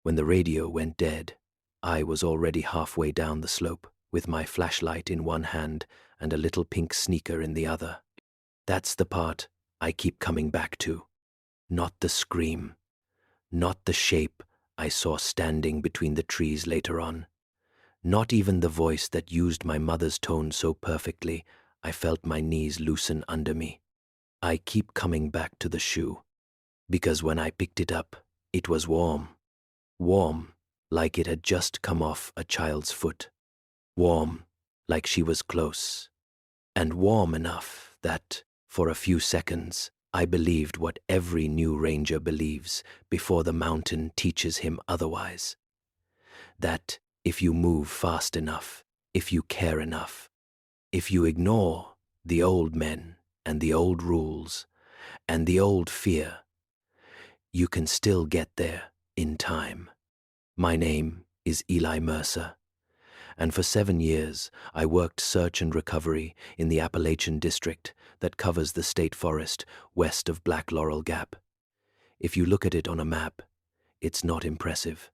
When the radio went dead, I was already halfway down the slope, with my flashlight in one hand and a little pink sneaker in the other. That's the part I keep coming back to. Not the scream. Not the shape I saw standing between the trees later on. Not even the voice that used my mother's tone so perfectly I felt my knees loosen under me. I keep coming back to the shoe, because when I picked it up, it was warm. Warm, like it had just come off a child's foot. Warm, like she was close. And warm enough that, for a few seconds, I believed what every new ranger believes before the mountain teaches him otherwise. That if you move fast enough, if you care enough, if you ignore the old men and the old rules and the old fear, you can still get there in time. My name is Eli Mercer, and for 7 years I worked search and recovery in the Appalachian district that covers the state forest west of Black Laurel Gap. If you look at it on a map, it's not impressive.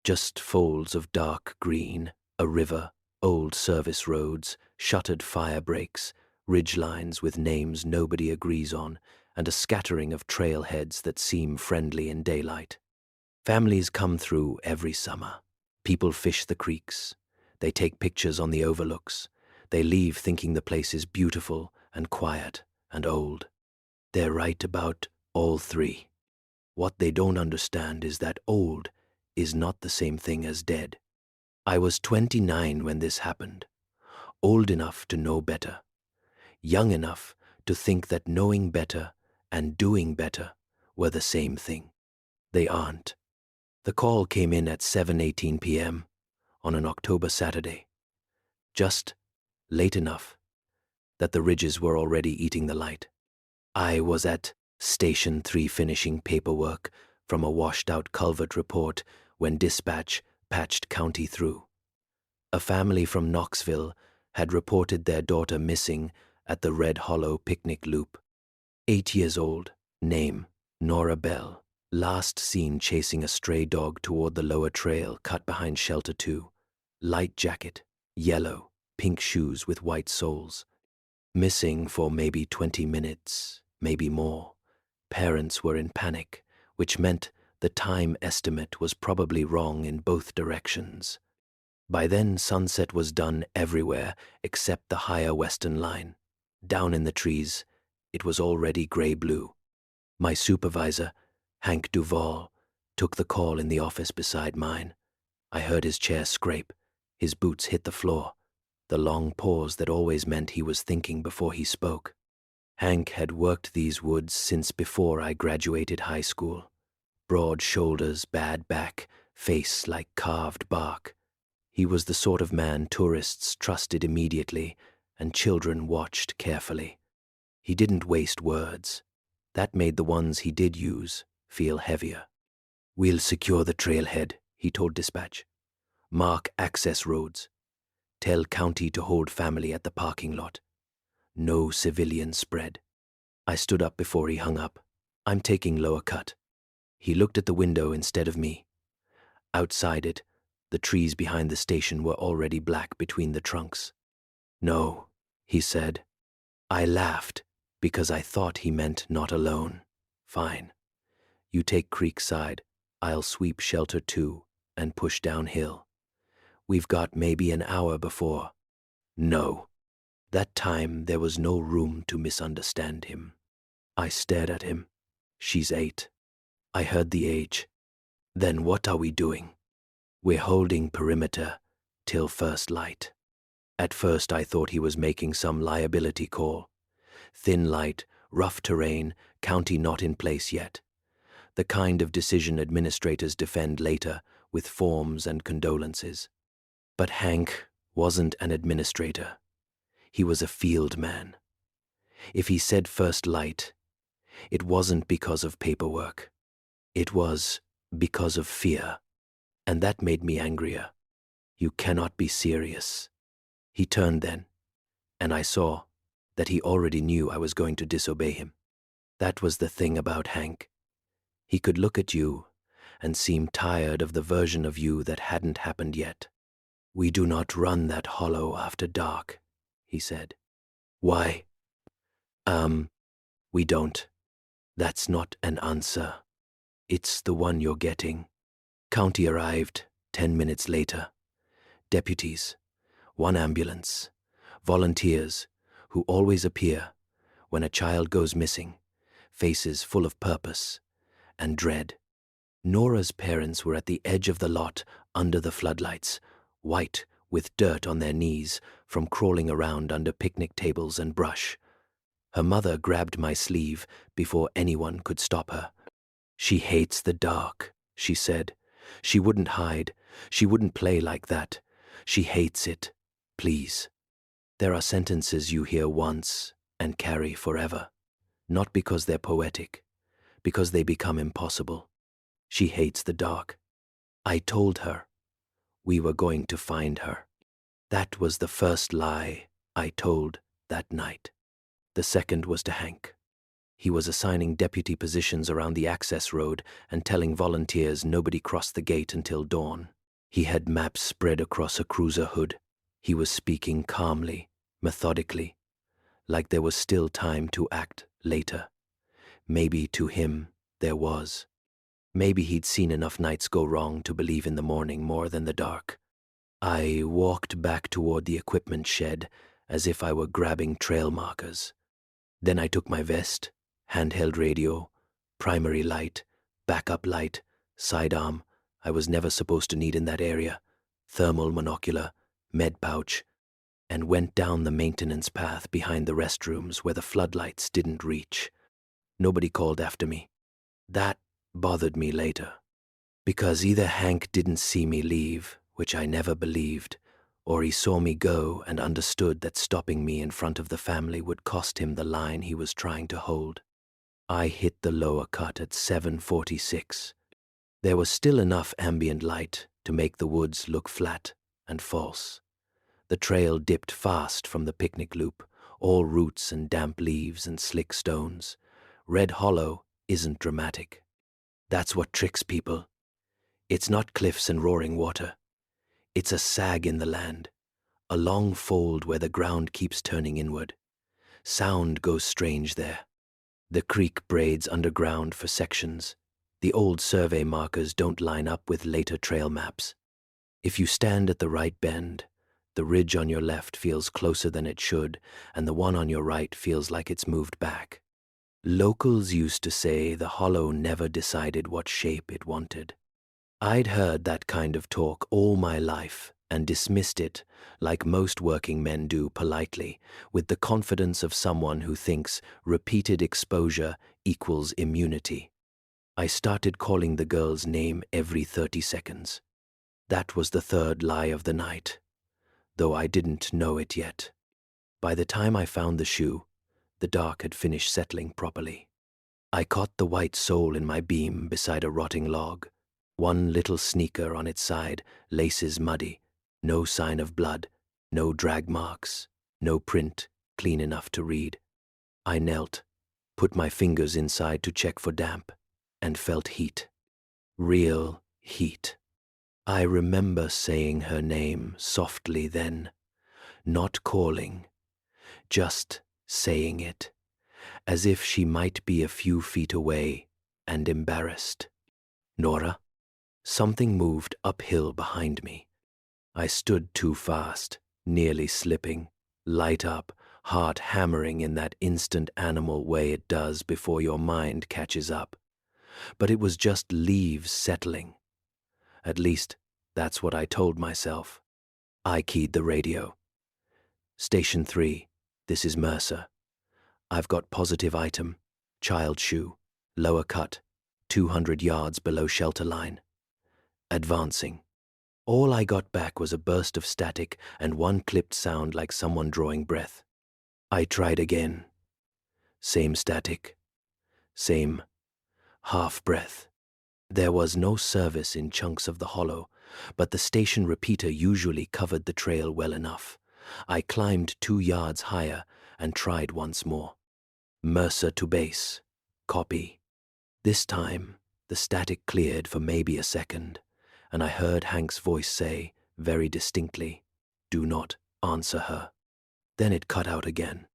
Just folds of dark green, a river, old service roads, shuttered fire breaks, ridgelines with names nobody agrees on, and a scattering of trailheads that seem friendly in daylight. Families come through every summer. People fish the creeks. They take pictures on the overlooks. They leave thinking the place is beautiful and quiet and old. They're right about all three. What they don't understand is that old is not the same thing as dead. I was 29 when this happened, old enough to know better, young enough to think that knowing better and doing better were the same thing. They aren't. The call came in at 7:18 p.m. on an October Saturday, just late enough that the ridges were already eating the light. I was at Station 3 finishing paperwork from a washed-out culvert report when dispatch patched county through. A family from Knoxville had reported their daughter missing at the Red Hollow picnic loop. 8 years old, name Nora Bell, last seen chasing a stray dog toward the lower trail cut behind Shelter 2. Light jacket, yellow, pink shoes with white soles. Missing for maybe 20 minutes, maybe more. Parents were in panic, which meant the time estimate was probably wrong in both directions. By then, sunset was done everywhere except the higher western line. Down in the trees, it was already gray-blue. My supervisor, Hank Duval, took the call in the office beside mine. I heard his chair scrape. His boots hit the floor, the long pause that always meant he was thinking before he spoke. Hank had worked these woods since before I graduated high school. Broad shoulders, bad back, face like carved bark. He was the sort of man tourists trusted immediately and children watched carefully. He didn't waste words. That made the ones he did use feel heavier. "We'll secure the trailhead," he told dispatch. "Mark access roads. Tell county to hold family at the parking lot. No civilian spread." I stood up before he hung up. "I'm taking lower cut." He looked at the window instead of me. Outside it, the trees behind the station were already black between the trunks. "No," he said. I laughed because I thought he meant not alone. "Fine. You take Creekside. I'll sweep Shelter 2 and push downhill. We've got maybe an hour before." No. That time there was no room to misunderstand him. I stared at him. "She's 8. I heard the age. "Then what are we doing?" "We're holding perimeter till first light." At first I thought he was making some liability call. Thin light, rough terrain, county not in place yet. The kind of decision administrators defend later with forms and condolences. But Hank wasn't an administrator. He was a field man. If he said first light, it wasn't because of paperwork. It was because of fear. And that made me angrier. "You cannot be serious." He turned then, and I saw that he already knew I was going to disobey him. That was the thing about Hank. He could look at you and seemed tired of the version of you that hadn't happened yet. "We do not run that hollow after dark," he said. "Why?" We don't. That's not an answer. It's the one you're getting." County arrived 10 minutes later. Deputies, one ambulance, volunteers who always appear when a child goes missing, faces full of purpose and dread. Nora's parents were at the edge of the lot under the floodlights, white with dirt on their knees from crawling around under picnic tables and brush. Her mother grabbed my sleeve before anyone could stop her. "She hates the dark," she said. "She wouldn't hide. She wouldn't play like that. She hates it. Please." There are sentences you hear once and carry forever, not because they're poetic, because they become impossible. She hates the dark. I told her we were going to find her. That was the first lie I told that night. The second was to Hank. He was assigning deputy positions around the access road and telling volunteers nobody crossed the gate until dawn. He had maps spread across a cruiser hood. He was speaking calmly, methodically, like there was still time to act later. Maybe to him there was. Maybe he'd seen enough nights go wrong to believe in the morning more than the dark. I walked back toward the equipment shed as if I were grabbing trail markers. Then I took my vest, handheld radio, primary light, backup light, sidearm I was never supposed to need in that area, thermal monocular, med pouch, and went down the maintenance path behind the restrooms where the floodlights didn't reach. Nobody called after me. That bothered me later, because either Hank didn't see me leave, which I never believed, or he saw me go and understood that stopping me in front of the family would cost him the line he was trying to hold. I hit the lower cut at 7:46. There was still enough ambient light to make the woods look flat and false. The trail dipped fast from the picnic loop, all roots and damp leaves and slick stones. Red Hollow isn't dramatic. That's what tricks people. It's not cliffs and roaring water. It's a sag in the land, a long fold where the ground keeps turning inward. Sound goes strange there. The creek braids underground for sections. The old survey markers don't line up with later trail maps. If you stand at the right bend, the ridge on your left feels closer than it should, and the one on your right feels like it's moved back. Locals used to say the hollow never decided what shape it wanted. I'd heard that kind of talk all my life and dismissed it, like most working men do politely, with the confidence of someone who thinks repeated exposure equals immunity. I started calling the girl's name every 30 seconds. That was the third lie of the night, though I didn't know it yet. By the time I found the shoe, the dark had finished settling properly. I caught the white sole in my beam beside a rotting log. One little sneaker on its side, laces muddy, no sign of blood, no drag marks, no print clean enough to read. I knelt, put my fingers inside to check for damp, and felt heat. Real heat. I remember saying her name softly then, not calling, just saying it, as if she might be a few feet away and embarrassed. "Nora?" Something moved uphill behind me. I stood too fast, nearly slipping, light up, heart hammering in that instant animal way it does before your mind catches up. But it was just leaves settling. At least, that's what I told myself. I keyed the radio. "Station 3, this is Mercer. I've got positive item, child shoe, lower cut, 200 yards below shelter line. Advancing." All I got back was a burst of static and one clipped sound like someone drawing breath. I tried again. Same static. Same half breath. There was no service in chunks of the hollow, but the station repeater usually covered the trail well enough. I climbed 2 yards higher and tried once more. Mercer to base. Copy. This time, The static cleared for maybe a second, and I heard Hank's voice say, very distinctly, "Do not answer her." Then it cut out again.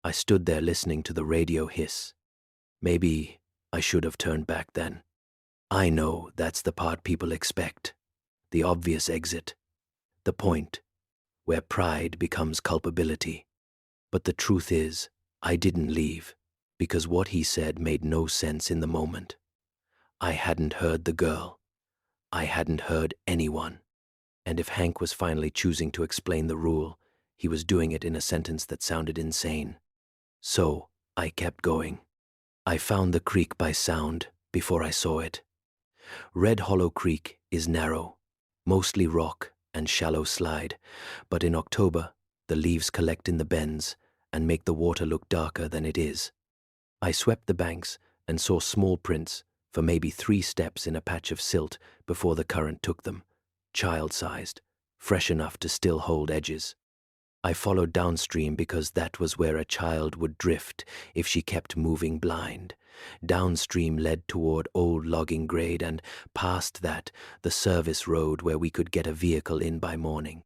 I stood there listening to the radio hiss. Maybe I should have turned back then. I know that's the part people expect. The obvious exit. The point where pride becomes culpability. But the truth is, I didn't leave, because what he said made no sense in the moment. I hadn't heard the girl. I hadn't heard anyone. And if Hank was finally choosing to explain the rule, he was doing it in a sentence that sounded insane. So, I kept going. I found the creek by sound before I saw it. Red Hollow Creek is narrow, mostly rock and shallow slide, but in October, the leaves collect in the bends and make the water look darker than it is. I swept the banks and saw small prints for maybe 3 steps in a patch of silt before the current took them, child-sized, fresh enough to still hold edges. I followed downstream because that was where a child would drift if she kept moving blind. Downstream led toward old logging grade, and past that, the service road where we could get a vehicle in by morning.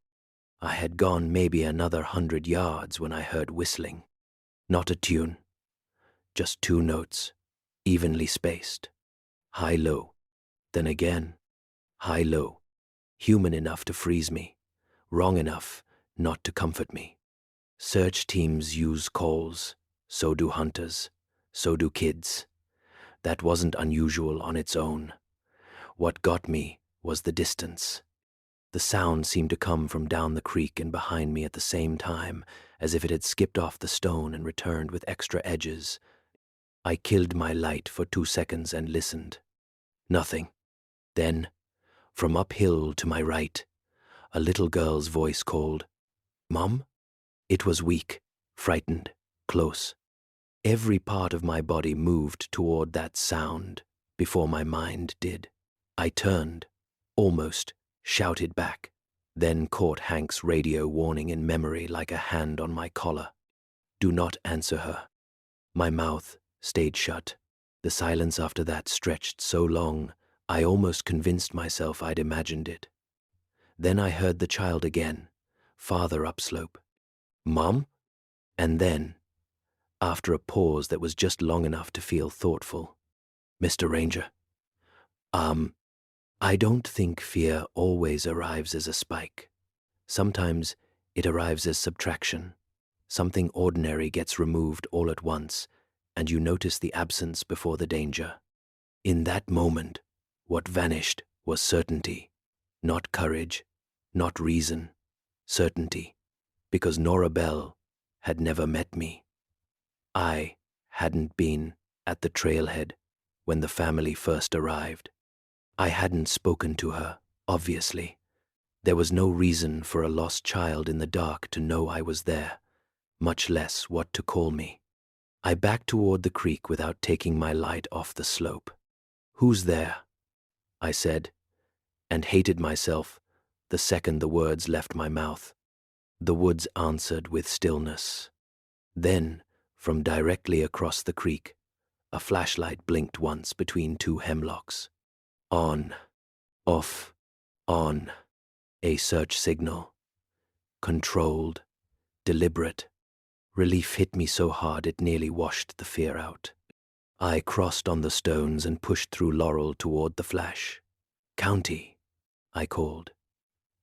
I had gone maybe another 100 yards when I heard whistling. Not a tune, just 2 notes, evenly spaced. High-low, then again, high-low. Human enough to freeze me, wrong enough not to comfort me. Search teams use calls, so do hunters, so do kids. That wasn't unusual on its own. What got me was the distance. The sound seemed to come from down the creek and behind me at the same time, as if it had skipped off the stone and returned with extra edges. I killed my light for 2 seconds and listened. Nothing. Then, from uphill to my right, a little girl's voice called, "Mom?" It was weak, frightened, close. Every part of my body moved toward that sound before my mind did. I turned, almost shouted back, then caught Hank's radio warning in memory like a hand on my collar. "Do not answer her." My mouth stayed shut. The silence after that stretched so long, I almost convinced myself I'd imagined it. Then I heard the child again, farther upslope. "Mom?" And then, after a pause that was just long enough to feel thoughtful, "Mr. Ranger, I don't think fear always arrives as a spike. Sometimes it arrives as subtraction. Something ordinary gets removed all at once, and you notice the absence before the danger. In that moment, what vanished was certainty, not courage, not reason, certainty, because Nora Bell had never met me. I hadn't been at the trailhead when the family first arrived. I hadn't spoken to her, obviously. There was no reason for a lost child in the dark to know I was there, much less what to call me. I backed toward the creek without taking my light off the slope. "Who's there?" I said, and hated myself the second the words left my mouth. The woods answered with stillness. Then, from directly across the creek, a flashlight blinked once between 2 hemlocks. On, off, on. A search signal. Controlled, deliberate. Relief hit me so hard it nearly washed the fear out. I crossed on the stones and pushed through laurel toward the flash. "County," I called.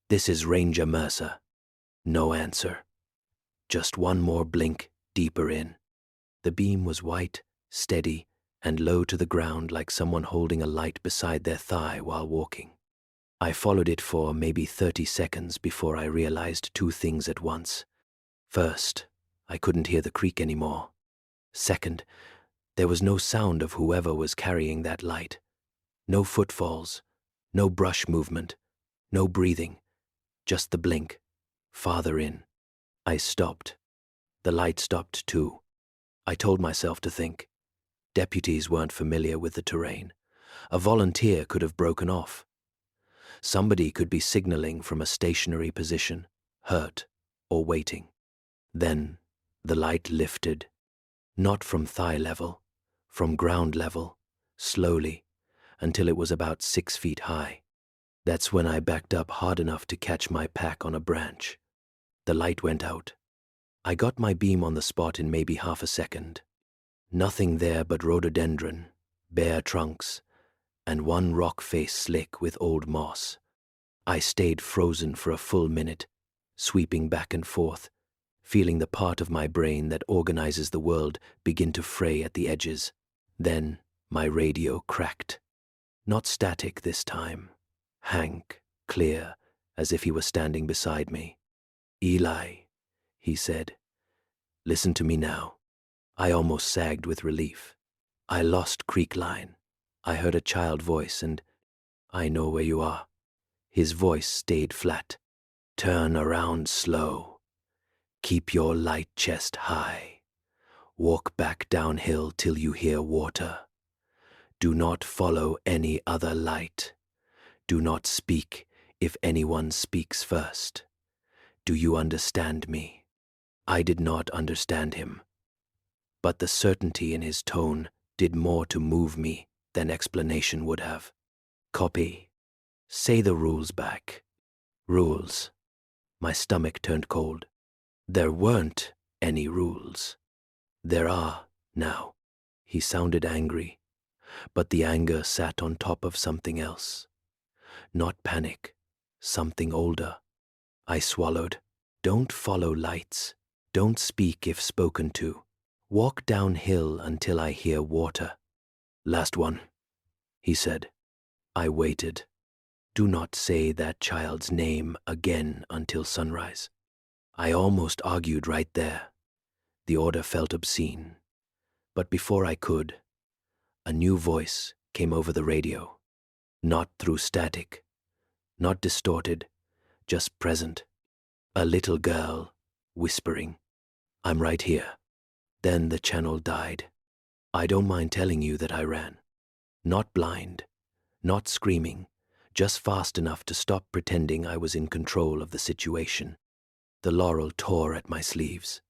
"This is Ranger Mercer." No answer. Just one more blink, deeper in. The beam was white, steady, and low to the ground like someone holding a light beside their thigh while walking. I followed it for maybe 30 seconds before I realized 2 things at once. First, I couldn't hear the creek anymore. Second, there was no sound of whoever was carrying that light. No footfalls, no brush movement, no breathing, just the blink, farther in. I stopped. The light stopped too. I told myself to think. Deputies weren't familiar with the terrain. A volunteer could have broken off. Somebody could be signaling from a stationary position, hurt, or waiting. Then the light lifted, not from thigh level, from ground level, slowly, until it was about 6 feet high. That's when I backed up hard enough to catch my pack on a branch. The light went out. I got my beam on the spot in maybe half a second. Nothing there but rhododendron, bare trunks, and one rock face slick with old moss. I stayed frozen for a full minute, sweeping back and forth, feeling the part of my brain that organizes the world begin to fray at the edges. Then my radio cracked. Not static this time. Hank, clear, as if he were standing beside me. "Eli," he said, "listen to me now." I almost sagged with relief. I lost creek line. I heard a child voice and, "I know where you are." His voice stayed flat. "Turn around slow. Keep your light chest high. Walk back downhill till you hear water. Do not follow any other light. Do not speak if anyone speaks first. Do you understand me?" I did not understand him, but the certainty in his tone did more to move me than explanation would have. "Copy. Say the rules back." "Rules?" My stomach turned cold. "There weren't any rules." "There are now." He sounded angry, but the anger sat on top of something else. Not panic, something older. I swallowed. "Don't follow lights. Don't speak if spoken to. Walk downhill until I hear water." "Last one," he said. I waited. "Do not say that child's name again until sunrise." I almost argued right there. The order felt obscene. But before I could, a new voice came over the radio. Not through static, not distorted, just present. A little girl, whispering, "I'm right here." Then the channel died. I don't mind telling you that I ran. Not blind, not screaming, just fast enough to stop pretending I was in control of the situation. The laurel tore at my sleeves.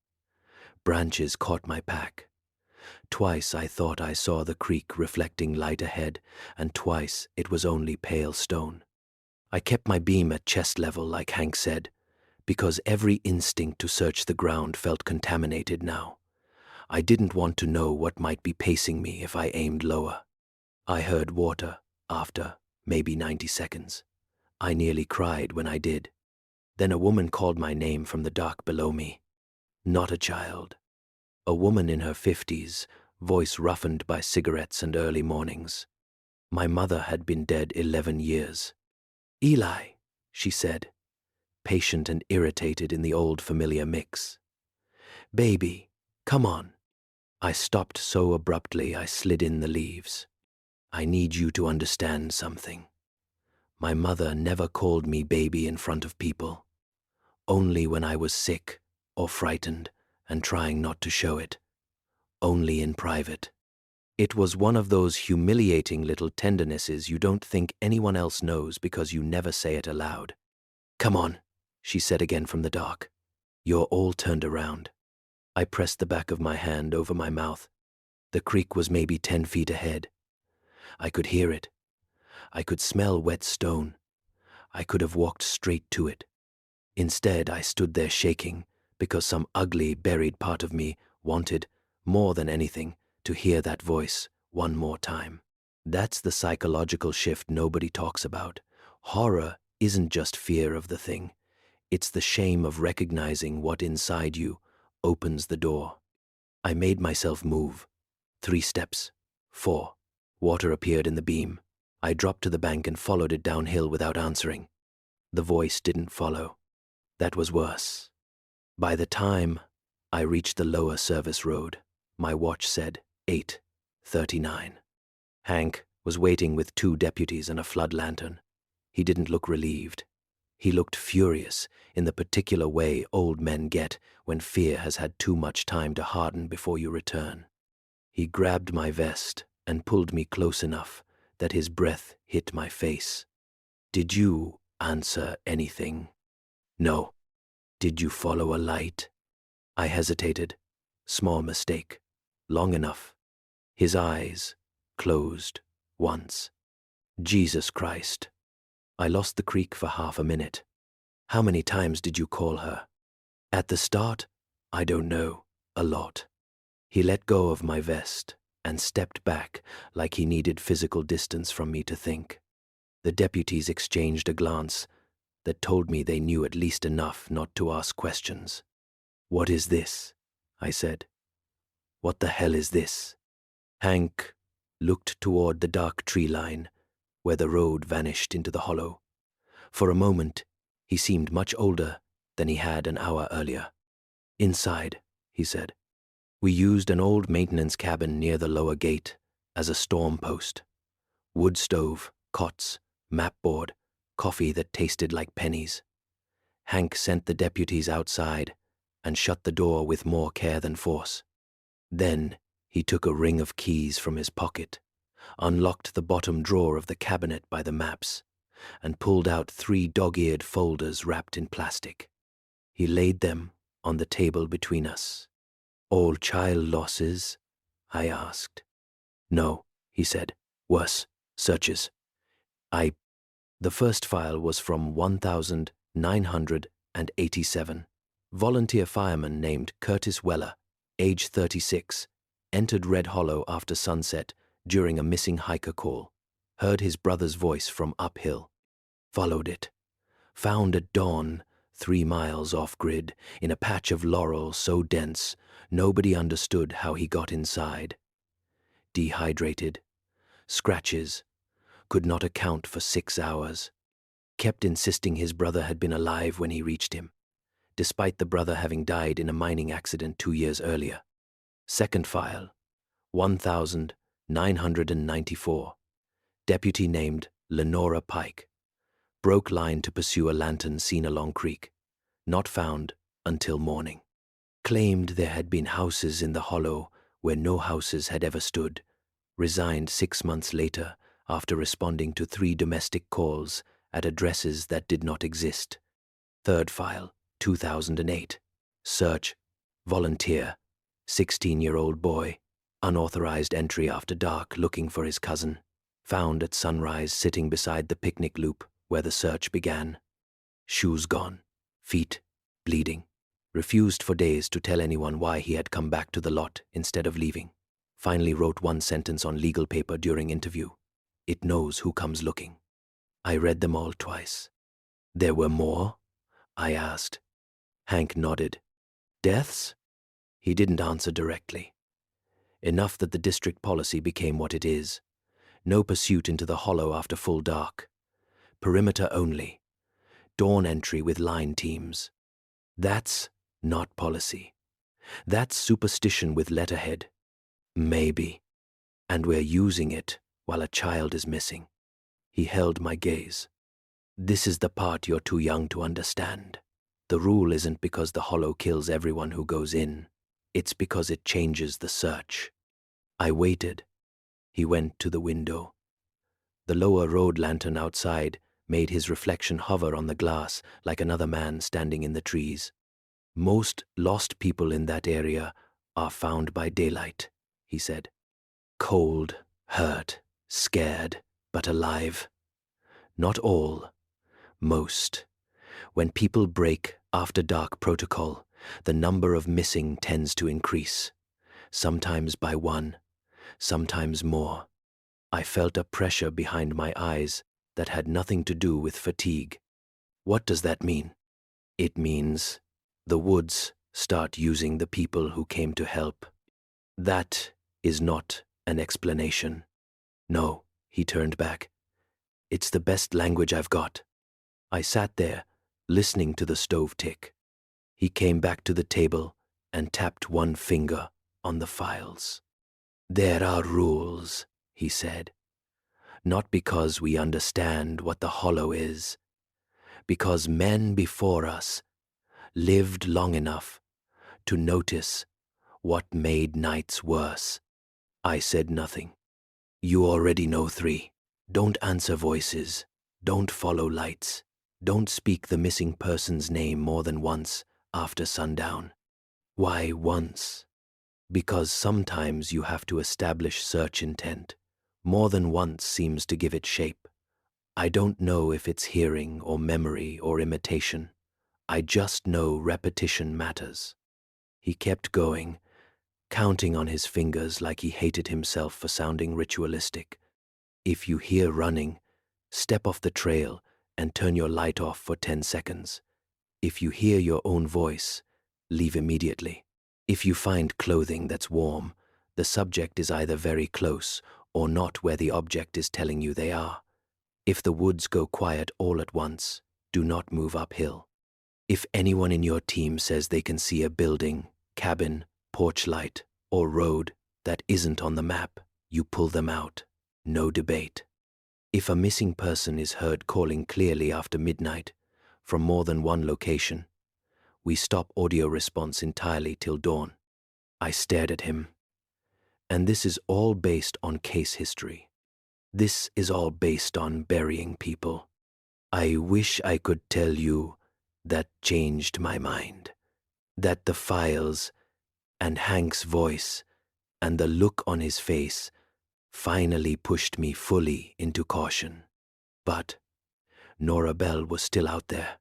Branches caught my pack. Twice I thought I saw the creek reflecting light ahead, and twice it was only pale stone. I kept my beam at chest level, like Hank said, because every instinct to search the ground felt contaminated now. I didn't want to know what might be pacing me if I aimed lower. I heard water after maybe 90 seconds. I nearly cried when I did. Then a woman called my name from the dark below me. Not a child. A woman in her 50s, voice roughened by cigarettes and early mornings. My mother had been dead 11 years. "Eli," she said, patient and irritated in the old familiar mix. "Baby, come on." I stopped so abruptly I slid in the leaves. "I need you to understand something. My mother never called me baby in front of people. Only when I was sick or frightened and trying not to show it. Only in private. It was one of those humiliating little tendernesses you don't think anyone else knows because you never say it aloud." "Come on," she said again from the dark. "You're all turned around." I pressed the back of my hand over my mouth. The creek was maybe 10 feet ahead. I could hear it. I could smell wet stone. I could have walked straight to it. Instead, I stood there shaking because some ugly, buried part of me wanted, more than anything, to hear that voice one more time. That's the psychological shift nobody talks about. Horror isn't just fear of the thing. It's the shame of recognizing what inside you opens the door. I made myself move. 3 steps. 4. Water appeared in the beam. I dropped to the bank and followed it downhill without answering. The voice didn't follow. That was worse. By the time I reached the lower service road, my watch said 8:39. Hank was waiting with 2 deputies and a flood lantern. He didn't look relieved. He looked furious in the particular way old men get when fear has had too much time to harden before you return. He grabbed my vest and pulled me close enough that his breath hit my face. "Did you answer anything?" "No." "Did you follow a light?" I hesitated. Small mistake. Long enough. His eyes closed once. Jesus Christ. I lost the creek for half a minute. How many times did you call her? At the start, I don't know, a lot. He let go of my vest and stepped back like he needed physical distance from me to think. The deputies exchanged a glance that told me they knew at least enough not to ask questions. What is this? I said. What the hell is this? Hank looked toward the dark tree line where the road vanished into the hollow. For a moment, he seemed much older than he had an hour earlier. Inside, he said. We used an old maintenance cabin near the lower gate as a storm post. Wood stove, cots, map board, coffee that tasted like pennies. Hank sent the deputies outside and shut the door with more care than force. Then he took a ring of keys from his pocket, unlocked the bottom drawer of the cabinet by the maps, and pulled out 3 dog-eared folders wrapped in plastic. He laid them on the table between us. All child losses? I asked. No, he said. Worse, searches. The first file was from 1987. Volunteer fireman named Curtis Weller, age 36, entered Red Hollow after sunset during a missing hiker call, heard his brother's voice from uphill, followed it, found at dawn 3 miles off-grid in a patch of laurel so dense nobody understood how he got inside. Dehydrated, scratches, could not account for 6 hours, kept insisting his brother had been alive when he reached him, despite the brother having died in a mining accident 2 years earlier. Second file, 1994. Deputy named Lenora Pike. Broke line to pursue a lantern seen along creek. Not found until morning. Claimed there had been houses in the hollow where no houses had ever stood. Resigned 6 months later after responding to 3 domestic calls at addresses that did not exist. Third file, 2008. Search, volunteer, 16-year-old boy, unauthorized entry after dark looking for his cousin. Found at sunrise sitting beside the picnic loop where the search began. Shoes gone, feet bleeding. Refused for days to tell anyone why he had come back to the lot instead of leaving. Finally wrote 1 sentence on legal paper during interview. It knows who comes looking. I read them all twice. There were more? I asked. Hank nodded. Deaths? He didn't answer directly. Enough that the district policy became what it is. No pursuit into the hollow after full dark. Perimeter only. Dawn entry with line teams. That's not policy. That's superstition with letterhead. Maybe. And we're using it while a child is missing. He held my gaze. This is the part you're too young to understand. The rule isn't because the hollow kills everyone who goes in. It's because it changes the search. I waited. He went to the window. The lower road lantern outside made his reflection hover on the glass like another man standing in the trees. Most lost people in that area are found by daylight, he said. Cold, hurt, scared, but alive. Not all, most. When people break after dark protocol, the number of missing tends to increase, sometimes by 1, sometimes more. I felt a pressure behind my eyes that had nothing to do with fatigue. What does that mean? It means the woods start using the people who came to help. That is not an explanation. No, he turned back. It's the best language I've got. I sat there, listening to the stove tick. He came back to the table and tapped 1 finger on the files. There are rules, he said. Not because we understand what the hollow is, because men before us lived long enough to notice what made nights worse. I said nothing. You already know 3. Don't answer voices. Don't follow lights. Don't speak the missing person's name more than once after sundown. Why once? Because sometimes you have to establish search intent. More than once seems to give it shape. I don't know if it's hearing or memory or imitation. I just know repetition matters. He kept going, counting on his fingers like he hated himself for sounding ritualistic. If you hear running, step off the trail and turn your light off for 10 seconds. If you hear your own voice, leave immediately. If you find clothing that's warm, the subject is either very close or not where the object is telling you they are. If the woods go quiet all at once, do not move uphill. If anyone in your team says they can see a building, cabin, porch light, or road that isn't on the map, you pull them out. No debate. If a missing person is heard calling clearly after midnight from more than one location, we stop audio response entirely till dawn. I stared at him. And this is all based on case history. This is all based on burying people. I wish I could tell you that changed my mind. That the files and Hank's voice and the look on his face finally pushed me fully into caution. But Nora Bell was still out there.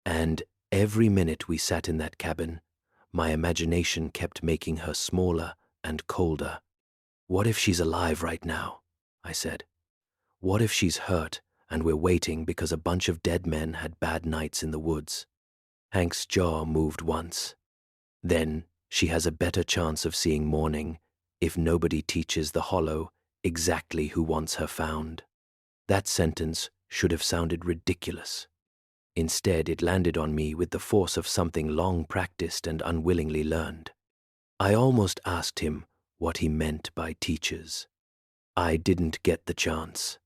And every minute we sat in that cabin, my imagination kept making her smaller and colder. What if she's alive right now? I said. What if she's hurt and we're waiting because a bunch of dead men had bad nights in the woods? Hank's jaw moved once. Then she has a better chance of seeing morning if nobody teaches the Hollow exactly who wants her found. That sentence should have sounded ridiculous. Instead, it landed on me with the force of something long practiced and unwillingly learned. I almost asked him what he meant by teachers. I didn't get the chance.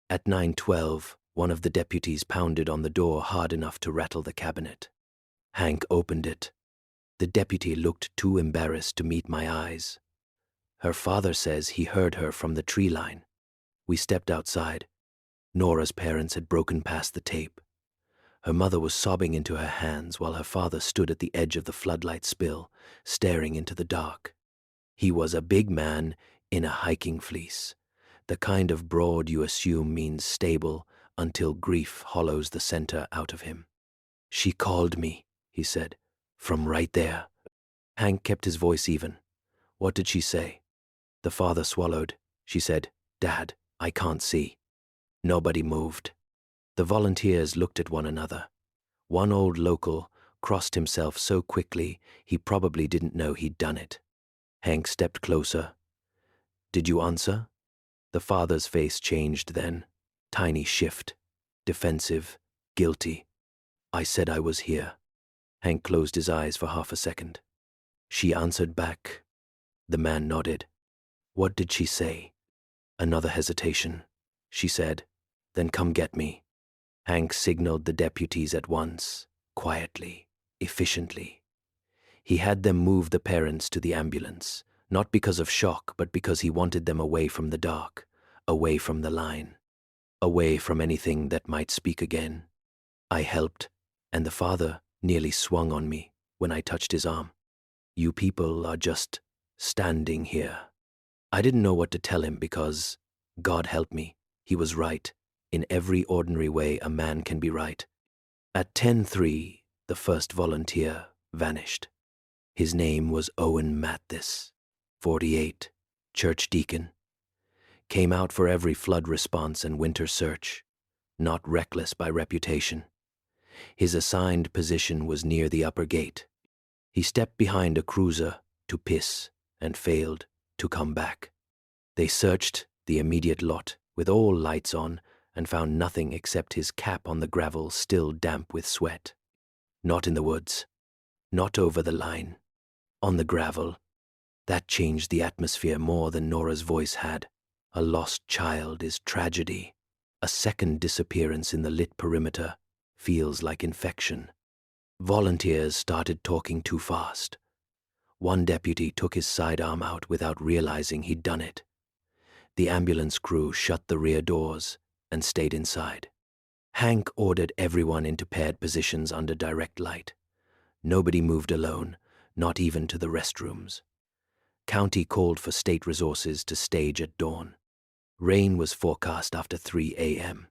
At 9:12, one of the deputies pounded on the door hard enough to rattle the cabinet. Hank opened it. The deputy looked too embarrassed to meet my eyes. Her father says he heard her from the tree line. We stepped outside. Nora's parents had broken past the tape. Her mother was sobbing into her hands while her father stood at the edge of the floodlight spill, staring into the dark. He was a big man in a hiking fleece, the kind of broad you assume means stable until grief hollows the center out of him. She called me, he said, from right there. Hank kept his voice even. What did she say? The father swallowed. She said, Dad, I can't see. Nobody moved. The volunteers looked at one another. One old local crossed himself so quickly he probably didn't know he'd done it. Hank stepped closer. Did you answer? The father's face changed then. Tiny shift. Defensive. Guilty. I said I was here. Hank closed his eyes for half a second. She answered back. The man nodded. What did she say? Another hesitation. She said, Then come get me. Hank signaled the deputies at once, quietly, efficiently. He had them move the parents to the ambulance, not because of shock, but because he wanted them away from the dark, away from the line, away from anything that might speak again. I helped, and the father nearly swung on me when I touched his arm. You people are just standing here. I didn't know what to tell him because, God help me, he was right. In every ordinary way a man can be right. At 10:03, the first volunteer vanished. His name was Owen Mathis, 48, church deacon. Came out for every flood response and winter search, not reckless by reputation. His assigned position was near the upper gate. He stepped behind a cruiser to piss and failed to come back. They searched the immediate lot with all lights on and found nothing except his cap on the gravel still damp with sweat. Not in the woods. Not over the line. On the gravel. That changed the atmosphere more than Nora's voice had. A lost child is tragedy. A second disappearance in the lit perimeter feels like infection. Volunteers started talking too fast. One deputy took his sidearm out without realizing he'd done it. The ambulance crew shut the rear doors and stayed inside. Hank ordered everyone into paired positions under direct light. Nobody moved alone, not even to the restrooms. County called for state resources to stage at dawn. Rain was forecast after 3 a.m.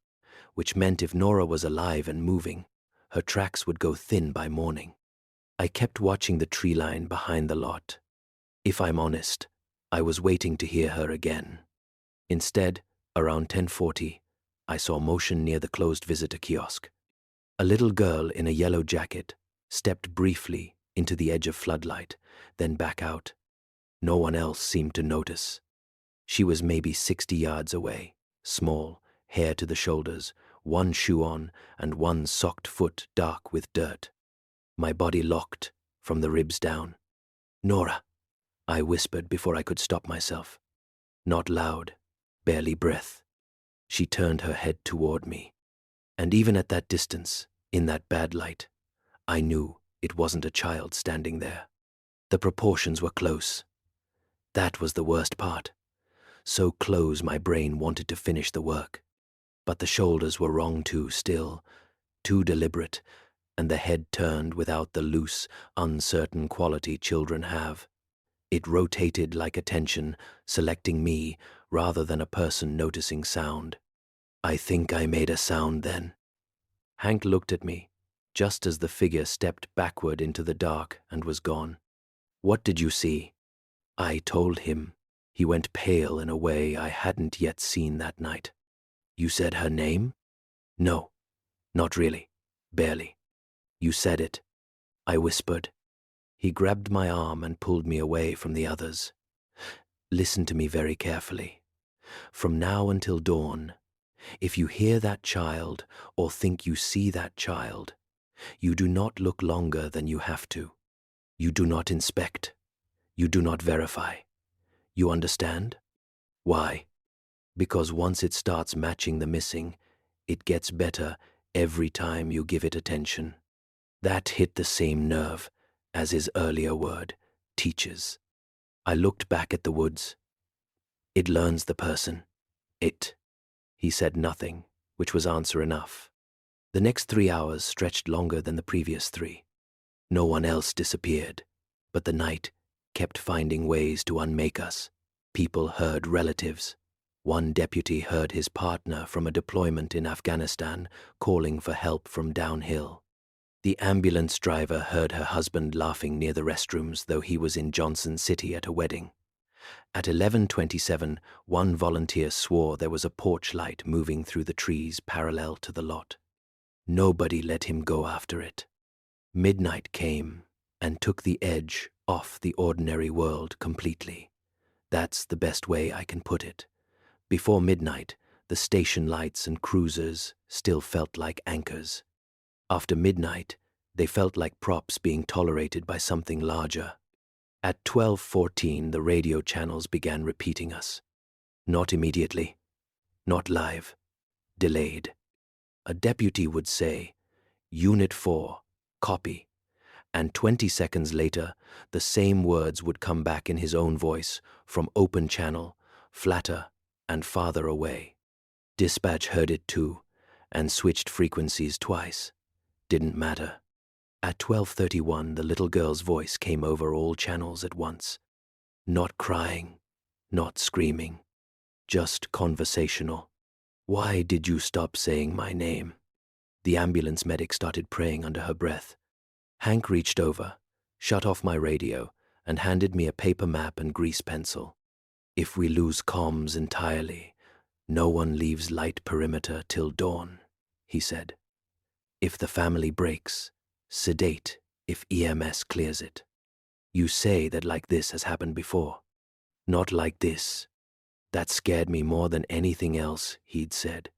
which meant if Nora was alive and moving, her tracks would go thin by morning. I kept watching the tree line behind the lot. If I'm honest, I was waiting to hear her again. Instead, around 10:40, I saw motion near the closed visitor kiosk. A little girl in a yellow jacket stepped briefly into the edge of floodlight, then back out. No one else seemed to notice. She was maybe 60 yards away, small, hair to the shoulders, one shoe on and one socked foot dark with dirt. My body locked from the ribs down. "Nora," I whispered before I could stop myself. Not loud, barely breath. She turned her head toward me. And even at that distance, in that bad light, I knew it wasn't a child standing there. The proportions were close. That was the worst part. So close my brain wanted to finish the work. But the shoulders were wrong too, still, too deliberate, and the head turned without the loose, uncertain quality children have. It rotated like attention, selecting me rather than a person noticing sound. I think I made a sound then. Hank looked at me, just as the figure stepped backward into the dark and was gone. "What did you see?" I told him. He went pale in a way I hadn't yet seen that night. "You said her name?" "No, not really. Barely." "You said it," I whispered. He grabbed my arm and pulled me away from the others. "Listen to me very carefully. From now until dawn, if you hear that child or think you see that child, you do not look longer than you have to. You do not inspect. You do not verify. You understand? Why? Because once it starts matching the missing, it gets better every time you give it attention." That hit the same nerve as his earlier word, teaches. I looked back at the woods. "It learns the person. It." He said nothing, which was answer enough. The next 3 hours stretched longer than the previous 3. No one else disappeared, but the night kept finding ways to unmake us. People heard relatives. One deputy heard his partner from a deployment in Afghanistan calling for help from downhill. The ambulance driver heard her husband laughing near the restrooms, though he was in Johnson City at a wedding. At 11:27, one volunteer swore there was a porch light moving through the trees parallel to the lot. Nobody let him go after it. Midnight came and took the edge off the ordinary world completely. That's the best way I can put it. Before midnight, the station lights and cruisers still felt like anchors. After midnight, they felt like props being tolerated by something larger. At 12:14, the radio channels began repeating us. Not immediately, not live, delayed. A deputy would say, "Unit 4, copy," and 20 seconds later, the same words would come back in his own voice from open channel, flatter and farther away. Dispatch heard it too, and switched frequencies twice. Didn't matter. At 12:31, the little girl's voice came over all channels at once. Not crying, not screaming, just conversational. "Why did you stop saying my name?" The ambulance medic started praying under her breath. Hank reached over, shut off my radio, and handed me a paper map and grease pencil. "If we lose comms entirely, no one leaves light perimeter till dawn," he said. "If the family breaks, sedate if EMS clears it. You say that like this has happened before. Not like this." That scared me more than anything else he'd said.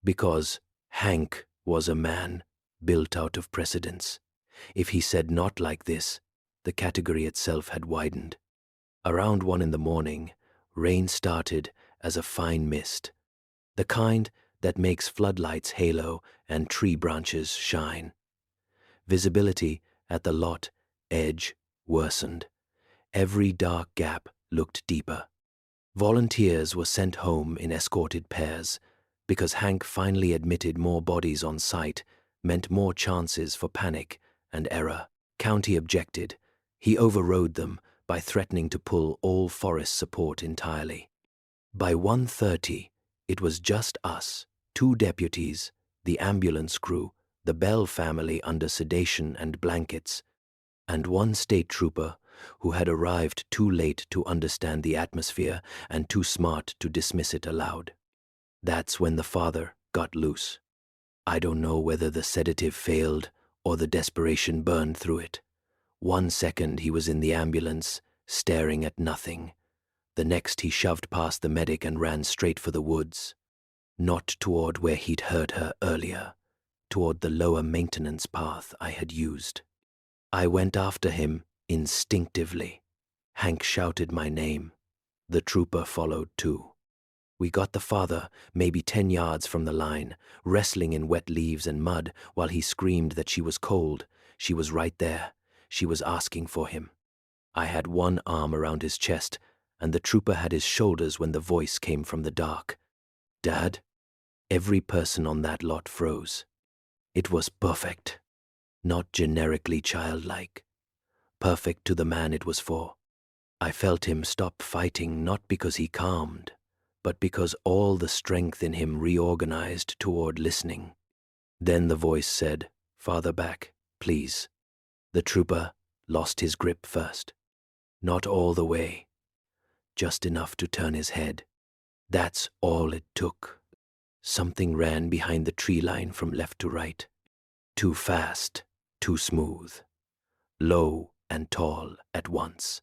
Because Hank was a man built out of precedents. If he said not like this, the category itself had widened. Around 1 in the morning, rain started as a fine mist. The kind that makes floodlights halo and tree branches shine. Visibility at the lot edge worsened. Every dark gap looked deeper. Volunteers were sent home in escorted pairs, because Hank finally admitted more bodies on site meant more chances for panic and error. County objected. He overrode them by threatening to pull all forest support entirely. By 1:30, it was just us, 2 deputies, the ambulance crew, the Bell family under sedation and blankets, and 1 state trooper who had arrived too late to understand the atmosphere and too smart to dismiss it aloud. That's when the father got loose. I don't know whether the sedative failed or the desperation burned through it. 1 second he was in the ambulance, staring at nothing. The next he shoved past the medic and ran straight for the woods. Not toward where he'd heard her earlier, toward the lower maintenance path I had used. I went after him instinctively. Hank shouted my name. The trooper followed too. We got the father maybe 10 yards from the line, wrestling in wet leaves and mud while he screamed that she was cold. She was right there. She was asking for him. I had 1 arm around his chest, and the trooper had his shoulders when the voice came from the dark. Dad? Every person on that lot froze. It was perfect. Not generically childlike. Perfect to the man it was for. I felt him stop fighting not because he calmed, but because all the strength in him reorganized toward listening. Then the voice said, "Farther back, please." The trooper lost his grip first. Not all the way. Just enough to turn his head. That's all it took. Something ran behind the tree line from left to right. Too fast, too smooth. Low and tall at once,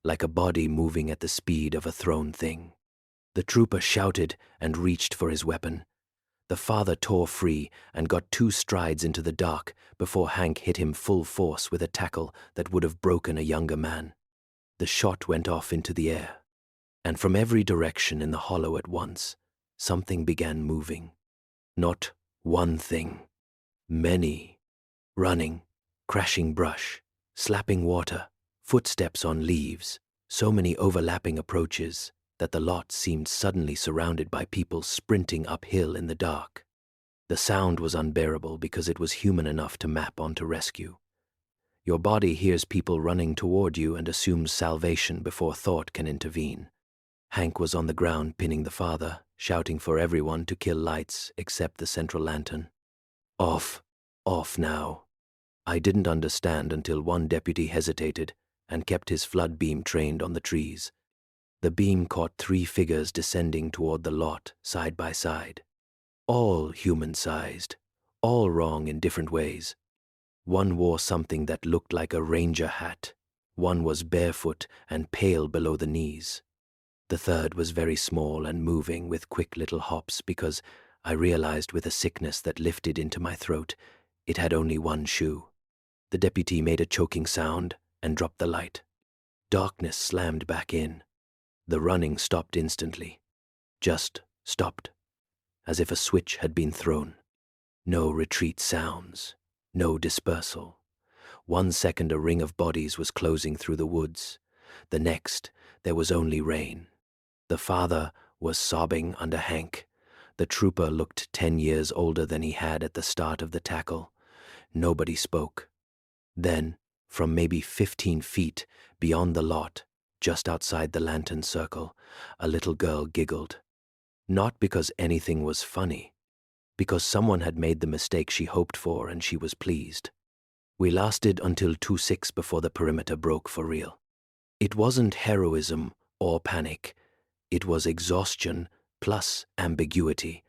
like a body moving at the speed of a thrown thing. The trooper shouted and reached for his weapon. The father tore free and got 2 strides into the dark before Hank hit him full force with a tackle that would have broken a younger man. The shot went off into the air, and from every direction in the hollow at once, something began moving. Not 1 thing. Many. Running, crashing brush, slapping water, footsteps on leaves, so many overlapping approaches that the lot seemed suddenly surrounded by people sprinting uphill in the dark. The sound was unbearable because it was human enough to map onto rescue. Your body hears people running toward you and assumes salvation before thought can intervene. Hank was on the ground pinning the father, shouting for everyone to kill lights except the central lantern. Off, off now. I didn't understand until 1 deputy hesitated and kept his flood beam trained on the trees. The beam caught 3 figures descending toward the lot, side by side. All human-sized, all wrong in different ways. 1 wore something that looked like a ranger hat. 1 was barefoot and pale below the knees. The 3rd was very small and moving with quick little hops because I realized with a sickness that lifted into my throat, it had only 1 shoe. The deputy made a choking sound and dropped the light. Darkness slammed back in. The running stopped instantly. Just stopped, as if a switch had been thrown. No retreat sounds, no dispersal. 1 second a ring of bodies was closing through the woods. The next, there was only rain. The father was sobbing under Hank. The trooper looked 10 years older than he had at the start of the tackle. Nobody spoke. Then, from maybe 15 feet beyond the lot, just outside the lantern circle, a little girl giggled. Not because anything was funny, because someone had made the mistake she hoped for and she was pleased. We lasted until 2:06 before the perimeter broke for real. It wasn't heroism or panic. It was exhaustion plus ambiguity,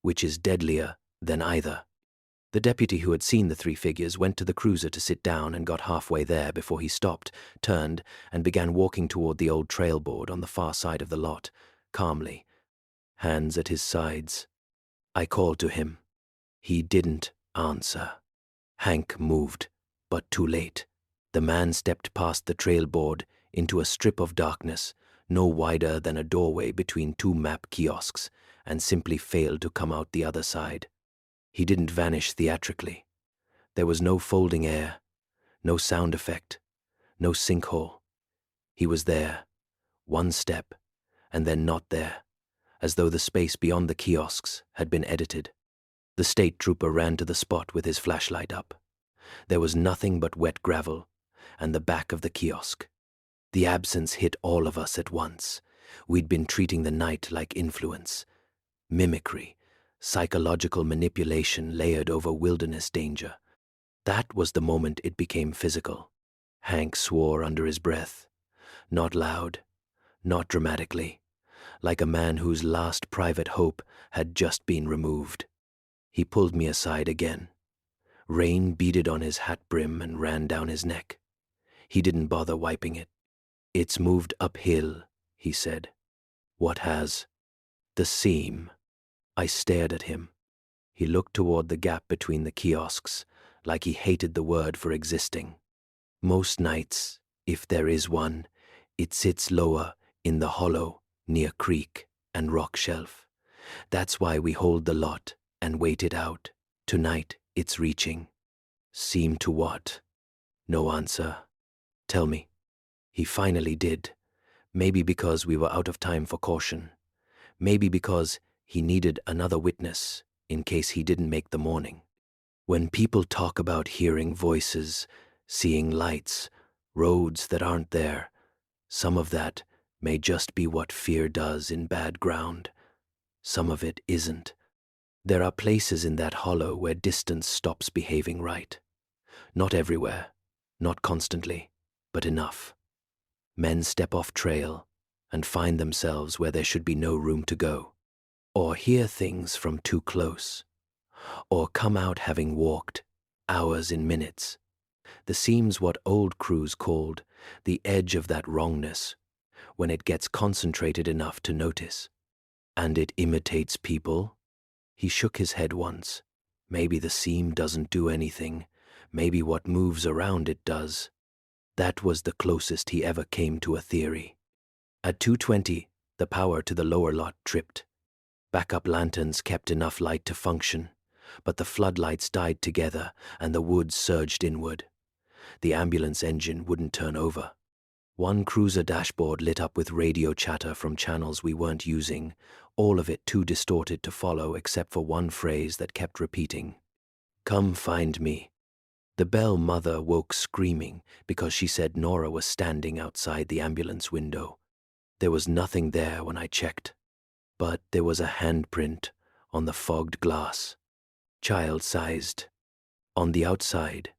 which is deadlier than either. The deputy who had seen the 3 figures went to the cruiser to sit down and got halfway there before he stopped, turned, and began walking toward the old trail board on the far side of the lot, calmly, hands at his sides. I called to him. He didn't answer. Hank moved, but too late. The man stepped past the trail board into a strip of darkness, no wider than a doorway between 2 map kiosks, and simply failed to come out the other side. He didn't vanish theatrically. There was no folding air, no sound effect, no sinkhole. He was there, 1 step, and then not there, as though the space beyond the kiosks had been edited. The state trooper ran to the spot with his flashlight up. There was nothing but wet gravel and the back of the kiosk. The absence hit all of us at once. We'd been treating the night like influence, mimicry, psychological manipulation layered over wilderness danger. That was the moment it became physical. Hank swore under his breath, not loud, not dramatically, like a man whose last private hope had just been removed. He pulled me aside again. Rain beaded on his hat brim and ran down his neck. He didn't bother wiping it. "It's moved uphill," he said. "What has?" "The seam." I stared at him. He looked toward the gap between the kiosks, like he hated the word for existing. "Most nights, if there is one, it sits lower in the hollow near creek and rock shelf. That's why we hold the lot and wait it out. Tonight it's reaching." "Seam to what?" No answer. "Tell me." He finally did. Maybe because we were out of time for caution. Maybe because he needed another witness in case he didn't make the morning. When people talk about hearing voices, seeing lights, roads that aren't there, some of that may just be what fear does in bad ground. Some of it isn't. There are places in that hollow where distance stops behaving right. Not everywhere, not constantly, but enough. Men step off trail and find themselves where there should be no room to go, or hear things from too close, or come out having walked hours in minutes. The seam's what old crews called the edge of that wrongness, when it gets concentrated enough to notice. "And it imitates people?" He shook his head once. "Maybe the seam doesn't do anything. Maybe what moves around it does." That was the closest he ever came to a theory. At 2:20, the power to the lower lot tripped. Backup lanterns kept enough light to function, but the floodlights died together and the woods surged inward. The ambulance engine wouldn't turn over. One cruiser dashboard lit up with radio chatter from channels we weren't using, all of it too distorted to follow except for one phrase that kept repeating. "Come find me." The Bell mother woke screaming because she said Nora was standing outside the ambulance window. There was nothing there when I checked, but there was a handprint on the fogged glass, child-sized, on the outside.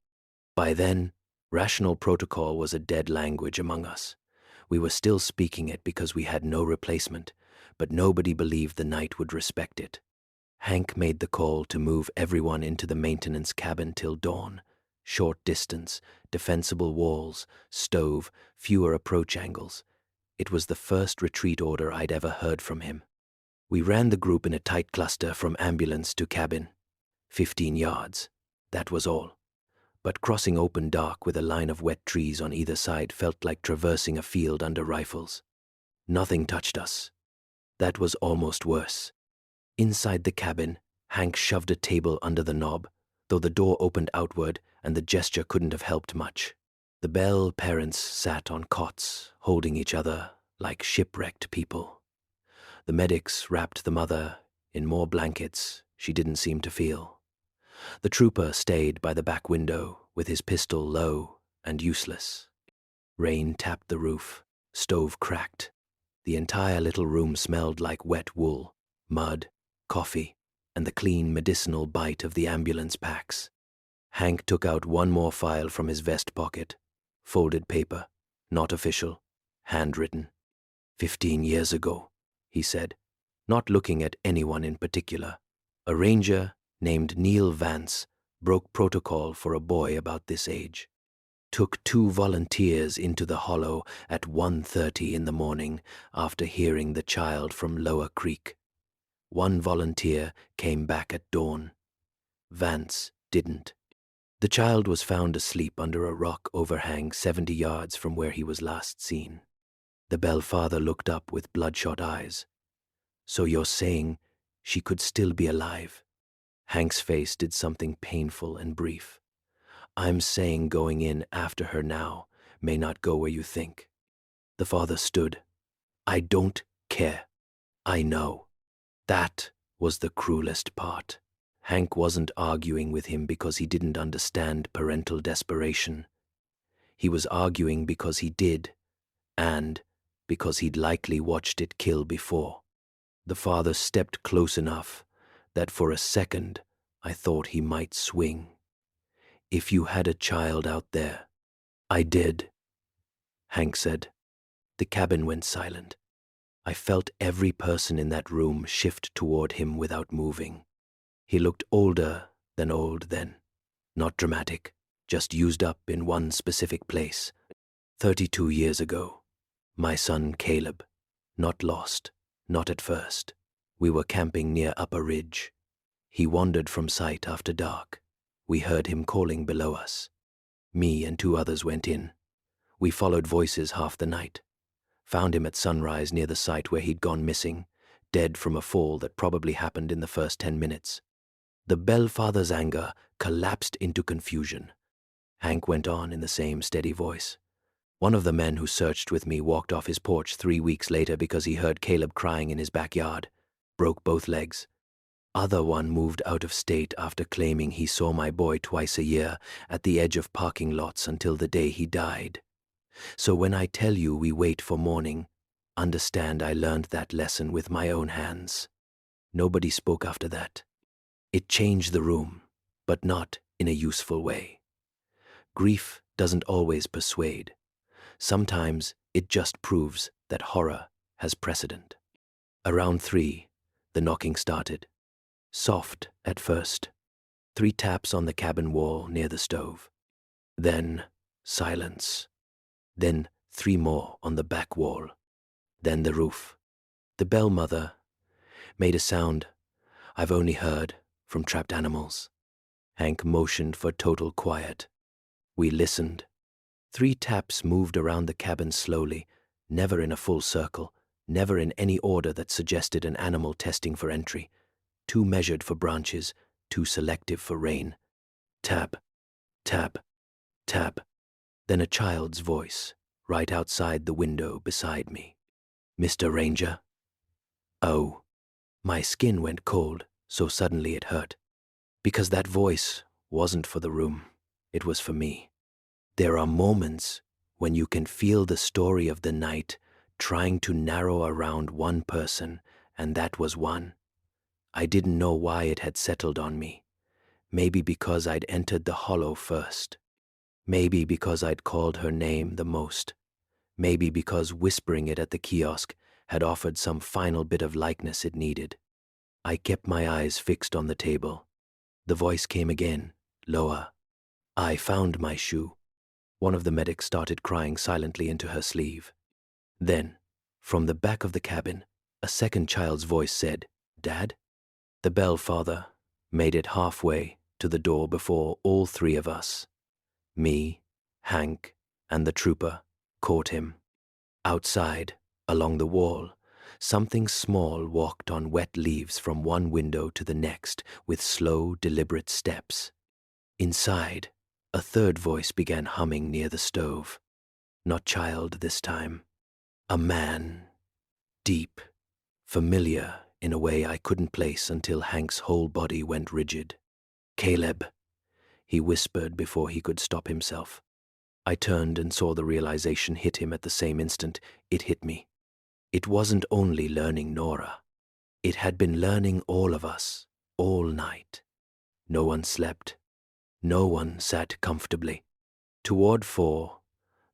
By then, rational protocol was a dead language among us. We were still speaking it because we had no replacement, but nobody believed the night would respect it. Hank made the call to move everyone into the maintenance cabin till dawn. Short distance, defensible walls, stove, fewer approach angles. It was the first retreat order I'd ever heard from him. We ran the group in a tight cluster from ambulance to cabin. 15 yards. That was all. But crossing open dark with a line of wet trees on either side felt like traversing a field under rifles. Nothing touched us. That was almost worse. Inside the cabin, Hank shoved a table under the knob, though the door opened outward and the gesture couldn't have helped much. The Bell parents sat on cots, holding each other like shipwrecked people. The medics wrapped the mother in more blankets she didn't seem to feel. The trooper stayed by the back window with his pistol low and useless. Rain tapped the roof, stove cracked. The entire little room smelled like wet wool, mud, coffee, and the clean medicinal bite of the ambulance packs. Hank took out one more file from his vest pocket. Folded paper, not official, handwritten. 15 years ago, he said, not looking at anyone in particular. A ranger named Neil Vance broke protocol for a boy about this age. Took 2 volunteers into the hollow at 1:30 in the morning after hearing the child from Lower Creek. 1 volunteer came back at dawn. Vance didn't. The child was found asleep under a rock overhang 70 yards from where he was last seen. The Bell father looked up with bloodshot eyes. "So you're saying she could still be alive?" Hank's face did something painful and brief. "I'm saying going in after her now may not go where you think." The father stood. "I don't care. I know." That was the cruelest part. Hank wasn't arguing with him because he didn't understand parental desperation. He was arguing because he did, and because he'd likely watched it kill before. The father stepped close enough, that for a second I thought he might swing. If you had a child out there. I did, Hank said. The cabin went silent. I felt every person in that room shift toward him without moving. He looked older than old then. Not dramatic, just used up in one specific place. 32 years ago. My son Caleb. Not lost, not at first. We were camping near Upper Ridge. He wandered from sight after dark. We heard him calling below us. Me and 2 others went in. We followed voices half the night. Found him at sunrise near the site where he'd gone missing, dead from a fall that probably happened in the first 10 minutes. The bellfather's anger collapsed into confusion. Hank went on in the same steady voice. One of the men who searched with me walked off his porch 3 weeks later because he heard Caleb crying in his backyard. Broke both legs. Other one moved out of state after claiming he saw my boy twice a year at the edge of parking lots until the day he died. So when I tell you we wait for morning, understand I learned that lesson with my own hands. Nobody spoke after that. It changed the room, but not in a useful way. Grief doesn't always persuade. Sometimes it just proves that horror has precedent. Around 3, the knocking started. Soft at first. 3 taps on the cabin wall near the stove. Then silence. Then 3 more on the back wall. Then the roof. The bell mother made a sound I've only heard from trapped animals. Hank motioned for total quiet. We listened. 3 taps moved around the cabin slowly, never in a full circle, never in any order that suggested an animal testing for entry. 2 measured for branches, 2 selective for rain. Tap, tap, tap. Then a child's voice, right outside the window beside me. Mr. Ranger? Oh. My skin went cold, so suddenly it hurt. Because that voice wasn't for the room, it was for me. There are moments when you can feel the story of the night trying to narrow around one person, and that was one. I didn't know why it had settled on me. Maybe because I'd entered the hollow first. Maybe because I'd called her name the most. Maybe because whispering it at the kiosk had offered some final bit of likeness it needed. I kept my eyes fixed on the table. The voice came again, lower. I found my shoe. One of the medics started crying silently into her sleeve. Then, from the back of the cabin, a second child's voice said, "Dad?" The bellfather made it halfway to the door before all 3 of us, me, Hank, and the trooper, caught him. Outside, along the wall, something small walked on wet leaves from one window to the next with slow, deliberate steps. Inside, a third voice began humming near the stove. Not child this time. A man. Deep. Familiar in a way I couldn't place until Hank's whole body went rigid. "Caleb," he whispered before he could stop himself. I turned and saw the realization hit him at the same instant it hit me. It wasn't only learning Nora. It had been learning all of us, all night. No one slept. No one sat comfortably. Toward 4,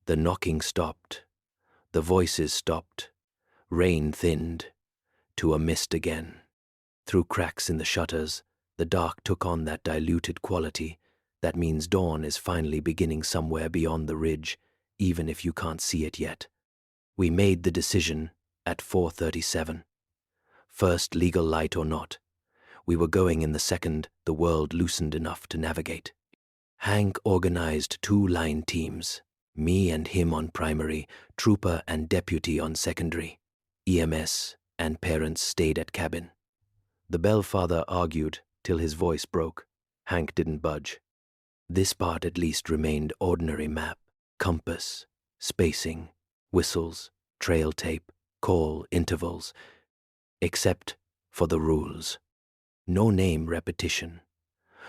the knocking stopped. The voices stopped. Rain thinned to a mist again. Through cracks in the shutters, the dark took on that diluted quality. That means dawn is finally beginning somewhere beyond the ridge, even if you can't see it yet. We made the decision at 4:37. First legal light or not, we were going in the second the world loosened enough to navigate. Hank organized 2 line teams, me and him on primary, trooper and deputy on secondary. EMS and parents stayed at cabin. The bellfather argued till his voice broke. Hank didn't budge. This part at least remained ordinary map, compass, spacing, whistles, trail tape, call intervals, except for the rules. No name repetition.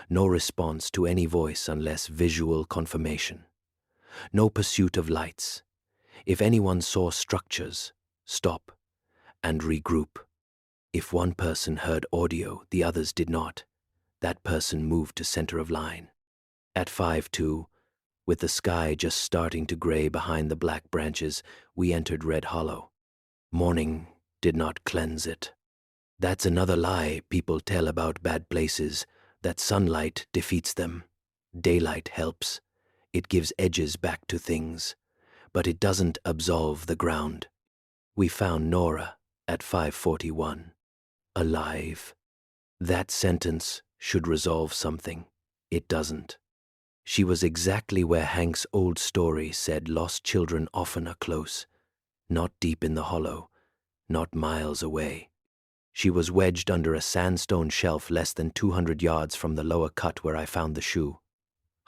No response to any voice unless visual confirmation. No pursuit of lights. If anyone saw structures, stop and regroup. If one person heard audio, the others did not. That person moved to center of line. At 5:02, with the sky just starting to gray behind the black branches, we entered Red Hollow. Morning did not cleanse it. That's another lie people tell about bad places, that sunlight defeats them. Daylight helps. It gives edges back to things, but it doesn't absolve the ground. We found Nora at 5:41, alive. That sentence should resolve something. It doesn't. She was exactly where Hank's old story said lost children often are close, not deep in the hollow, not miles away. She was wedged under a sandstone shelf less than 200 yards from the lower cut where I found the shoe.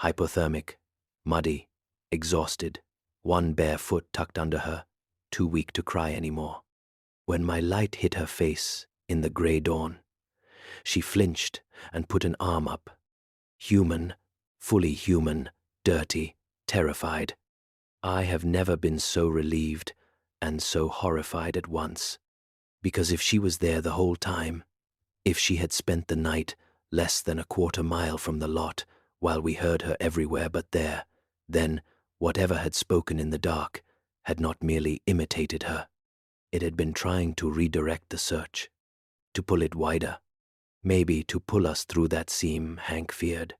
Hypothermic, muddy, exhausted, one bare foot tucked under her, too weak to cry anymore. When my light hit her face in the gray dawn, she flinched and put an arm up. Human, fully human, dirty, terrified. I have never been so relieved and so horrified at once. Because if she was there the whole time, if she had spent the night less than a quarter mile from the lot while we heard her everywhere but there, then whatever had spoken in the dark had not merely imitated her. It had been trying to redirect the search, to pull it wider, maybe to pull us through that seam Hank feared,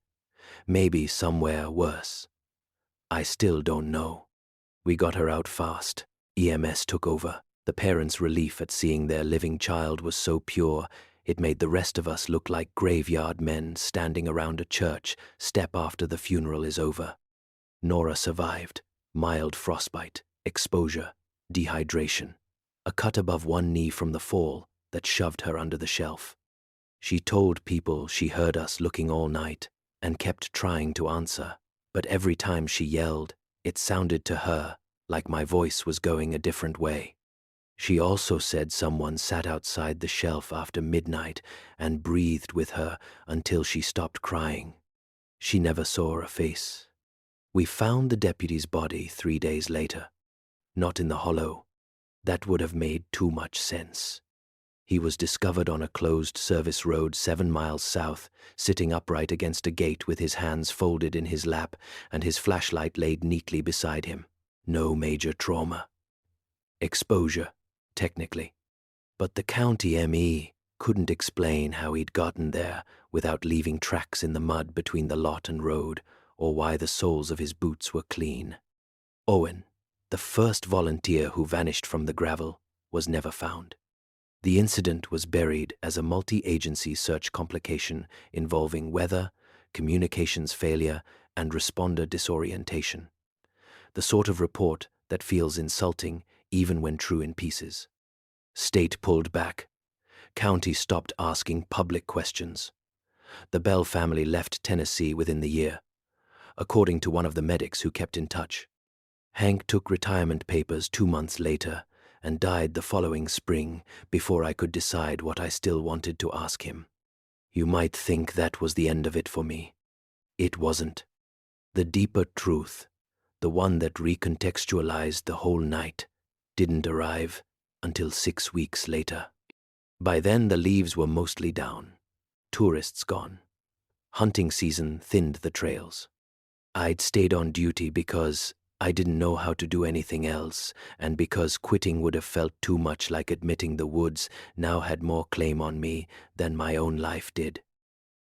maybe somewhere worse. I still don't know. We got her out fast. EMS took over. The parents' relief at seeing their living child was so pure, it made the rest of us look like graveyard men standing around a church step after the funeral is over. Nora survived. Mild frostbite, exposure, dehydration, a cut above one knee from the fall that shoved her under the shelf. She told people she heard us looking all night and kept trying to answer, but every time she yelled, it sounded to her like my voice was going a different way. She also said someone sat outside the shelf after midnight and breathed with her until she stopped crying. She never saw a face. We found the deputy's body 3 days later. Not in the hollow. That would have made too much sense. He was discovered on a closed service road 7 miles south, sitting upright against a gate with his hands folded in his lap and his flashlight laid neatly beside him. No major trauma. Exposure, technically. But the county ME couldn't explain how he'd gotten there without leaving tracks in the mud between the lot and road, or why the soles of his boots were clean. Owen, the first volunteer who vanished from the gravel, was never found. The incident was buried as a multi-agency search complication involving weather, communications failure, and responder disorientation. The sort of report that feels insulting even when true in pieces. State pulled back. County stopped asking public questions. The Bell family left Tennessee within the year, according to one of the medics who kept in touch. Hank took retirement papers 2 months later and died the following spring before I could decide what I still wanted to ask him. You might think that was the end of it for me. It wasn't. The deeper truth, the one that recontextualized the whole night, didn't arrive until 6 weeks later. By then the leaves were mostly down, tourists gone. Hunting season thinned the trails. I'd stayed on duty because I didn't know how to do anything else, and because quitting would have felt too much like admitting the woods now had more claim on me than my own life did.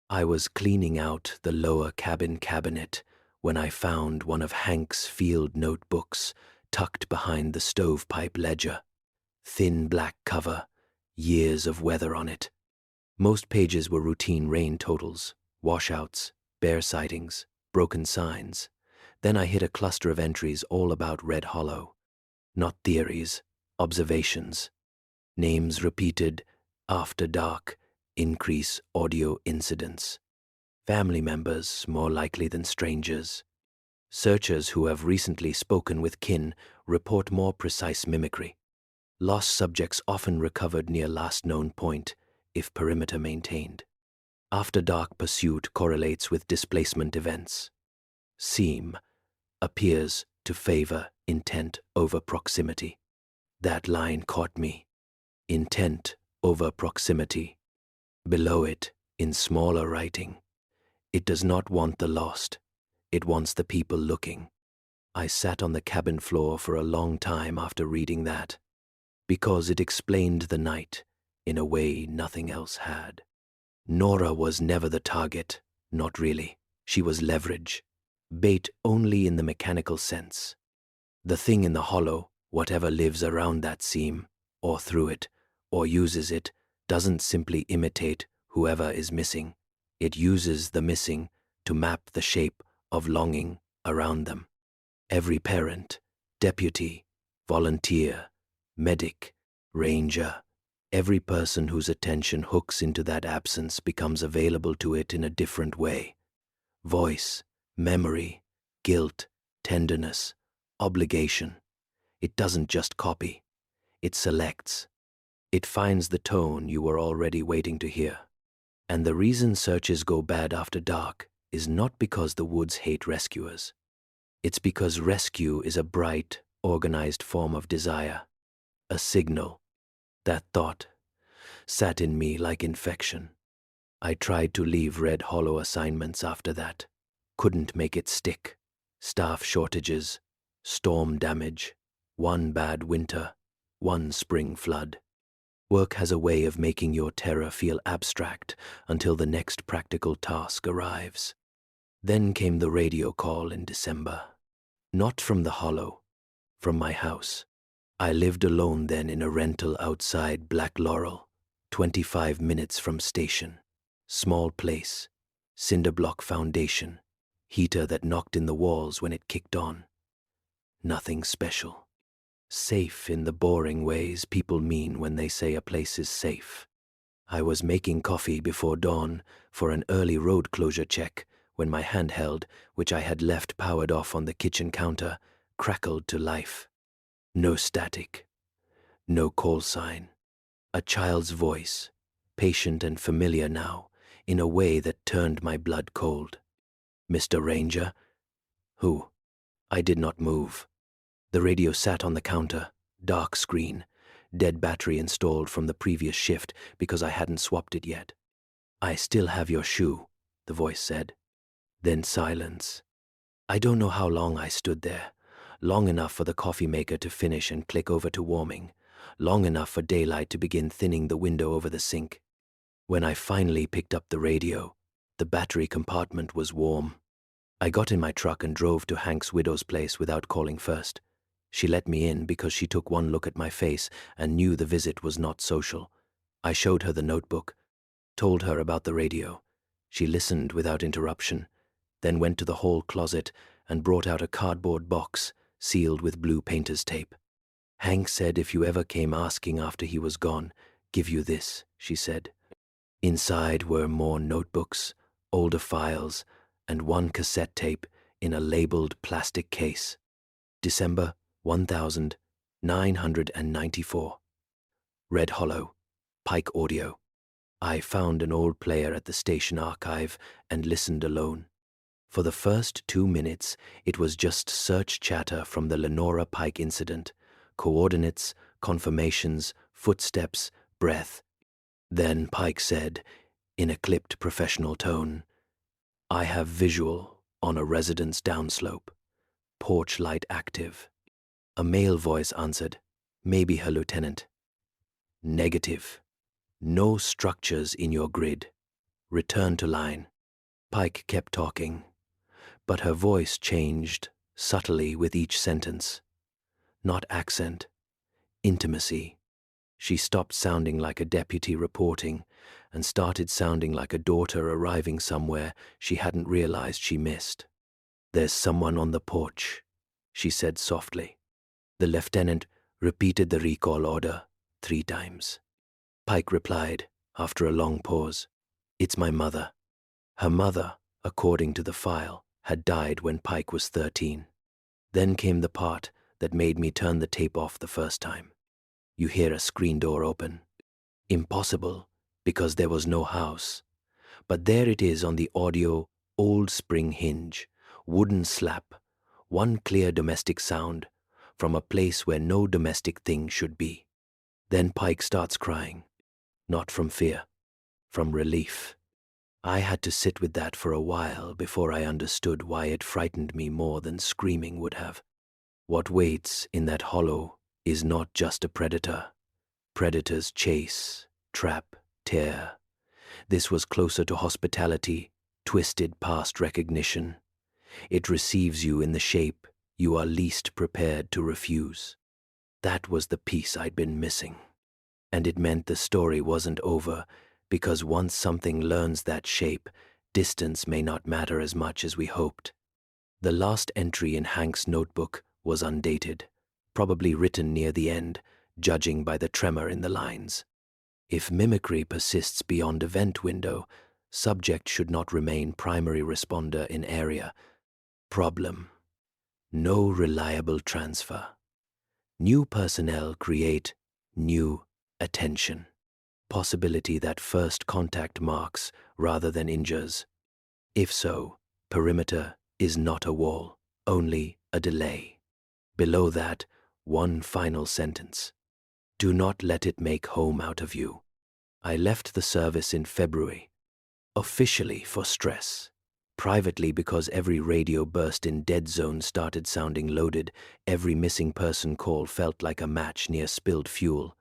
I was cleaning out the lower cabin cabinet when I found one of Hank's field notebooks tucked behind the stovepipe ledger. Thin black cover, years of weather on it. Most pages were routine rain totals, washouts, bear sightings, broken signs. Then I hit a cluster of entries all about Red Hollow. Not theories, observations. Names repeated, after dark, increase audio incidents. Family members more likely than strangers. Searchers who have recently spoken with kin report more precise mimicry. Lost subjects often recovered near last known point, if perimeter maintained. After dark pursuit correlates with displacement events. Seem appears to favor intent over proximity. That line caught me. Intent over proximity. Below it, in smaller writing, it does not want the lost, it wants the people looking. I sat on the cabin floor for a long time after reading that, because it explained the night in a way nothing else had. Nora was never the target, not really. She was leverage, bait only in the mechanical sense. The thing in the hollow, whatever lives around that seam, or through it, or uses it, doesn't simply imitate whoever is missing. It uses the missing to map the shape of longing around them. Every parent, deputy, volunteer, medic, ranger, every person whose attention hooks into that absence becomes available to it in a different way. Voice, memory, guilt, tenderness, obligation. It doesn't just copy, it selects. It finds the tone you were already waiting to hear. And the reason searches go bad after dark is not because the woods hate rescuers. It's because rescue is a bright, organized form of desire, a signal. That thought sat in me like infection. I tried to leave Red Hollow assignments after that. Couldn't make it stick. Staff shortages, storm damage, one bad winter, one spring flood. Work has a way of making your terror feel abstract until the next practical task arrives. Then came the radio call in December. Not from the hollow, from my house. I lived alone then in a rental outside Black Laurel, 25 minutes from station. Small place, cinder block foundation, heater that knocked in the walls when it kicked on. Nothing special. Safe in the boring ways people mean when they say a place is safe. I was making coffee before dawn for an early road closure check when my handheld, which I had left powered off on the kitchen counter, crackled to life. No static, no call sign. A child's voice, patient and familiar now, in a way that turned my blood cold. "Mr. Ranger?" "Who?" I did not move. The radio sat on the counter, dark screen, dead battery installed from the previous shift because I hadn't swapped it yet. "I still have your shoe," the voice said. Then silence. I don't know how long I stood there. Long enough for the coffee maker to finish and click over to warming. Long enough for daylight to begin thinning the window over the sink. When I finally picked up the radio, the battery compartment was warm. I got in my truck and drove to Hank's widow's place without calling first. She let me in because she took one look at my face and knew the visit was not social. I showed her the notebook, told her about the radio. She listened without interruption, then went to the hall closet and brought out a cardboard box sealed with blue painter's tape. "Hank said if you ever came asking after he was gone, give you this," she said. Inside were more notebooks, older files, and one cassette tape in a labeled plastic case. December 1994. Red Hollow, Pike Audio. I found an old player at the station archive and listened alone. For the first 2 minutes, it was just search chatter from the Lenora Pike incident, coordinates, confirmations, footsteps, breath. Then Pike said, in a clipped professional tone, "I have visual on a residence downslope. Porch light active." A male voice answered, "Maybe her lieutenant." "Negative. No structures in your grid. Return to line." Pike kept talking, but her voice changed subtly with each sentence. Not accent, intimacy. She stopped sounding like a deputy reporting and started sounding like a daughter arriving somewhere she hadn't realized she missed. "There's someone on the porch," she said softly. The lieutenant repeated the recall order 3 times. Pike replied, after a long pause, "It's my mother." Her mother, according to the file, had died when Pike was 13. Then came the part that made me turn the tape off the first time. You hear a screen door open. Impossible, because there was no house. But there it is on the audio, old spring hinge, wooden slap, one clear domestic sound, from a place where no domestic thing should be. Then Pike starts crying. Not from fear, from relief. I had to sit with that for a while before I understood why it frightened me more than screaming would have. What waits in that hollow is not just a predator. Predators chase, trap, tear. This was closer to hospitality, twisted past recognition. It receives you in the shape you are least prepared to refuse. That was the piece I'd been missing. And it meant the story wasn't over, because once something learns that shape, distance may not matter as much as we hoped. The last entry in Hank's notebook was undated, probably written near the end, judging by the tremor in the lines. If mimicry persists beyond event window, subject should not remain primary responder in area. Problem: no reliable transfer. New personnel create new attention. Possibility that first contact marks rather than injures. If so, perimeter is not a wall, only a delay. Below that, one final sentence. Do not let it make home out of you. I left the service in February, officially for stress. Privately because every radio burst in dead zone started sounding loaded, every missing person call felt like a match near spilled fuel.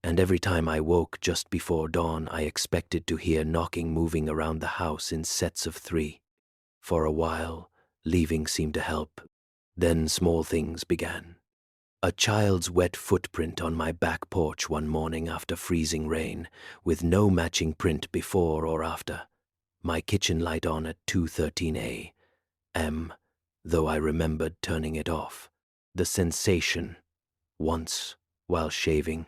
And every time I woke just before dawn, I expected to hear knocking moving around the house in sets of 3. For a while, leaving seemed to help. Then small things began. A child's wet footprint on my back porch one morning after freezing rain, with no matching print before or after. My kitchen light on at 2:13 a.m., though I remembered turning it off. The sensation, once, while shaving,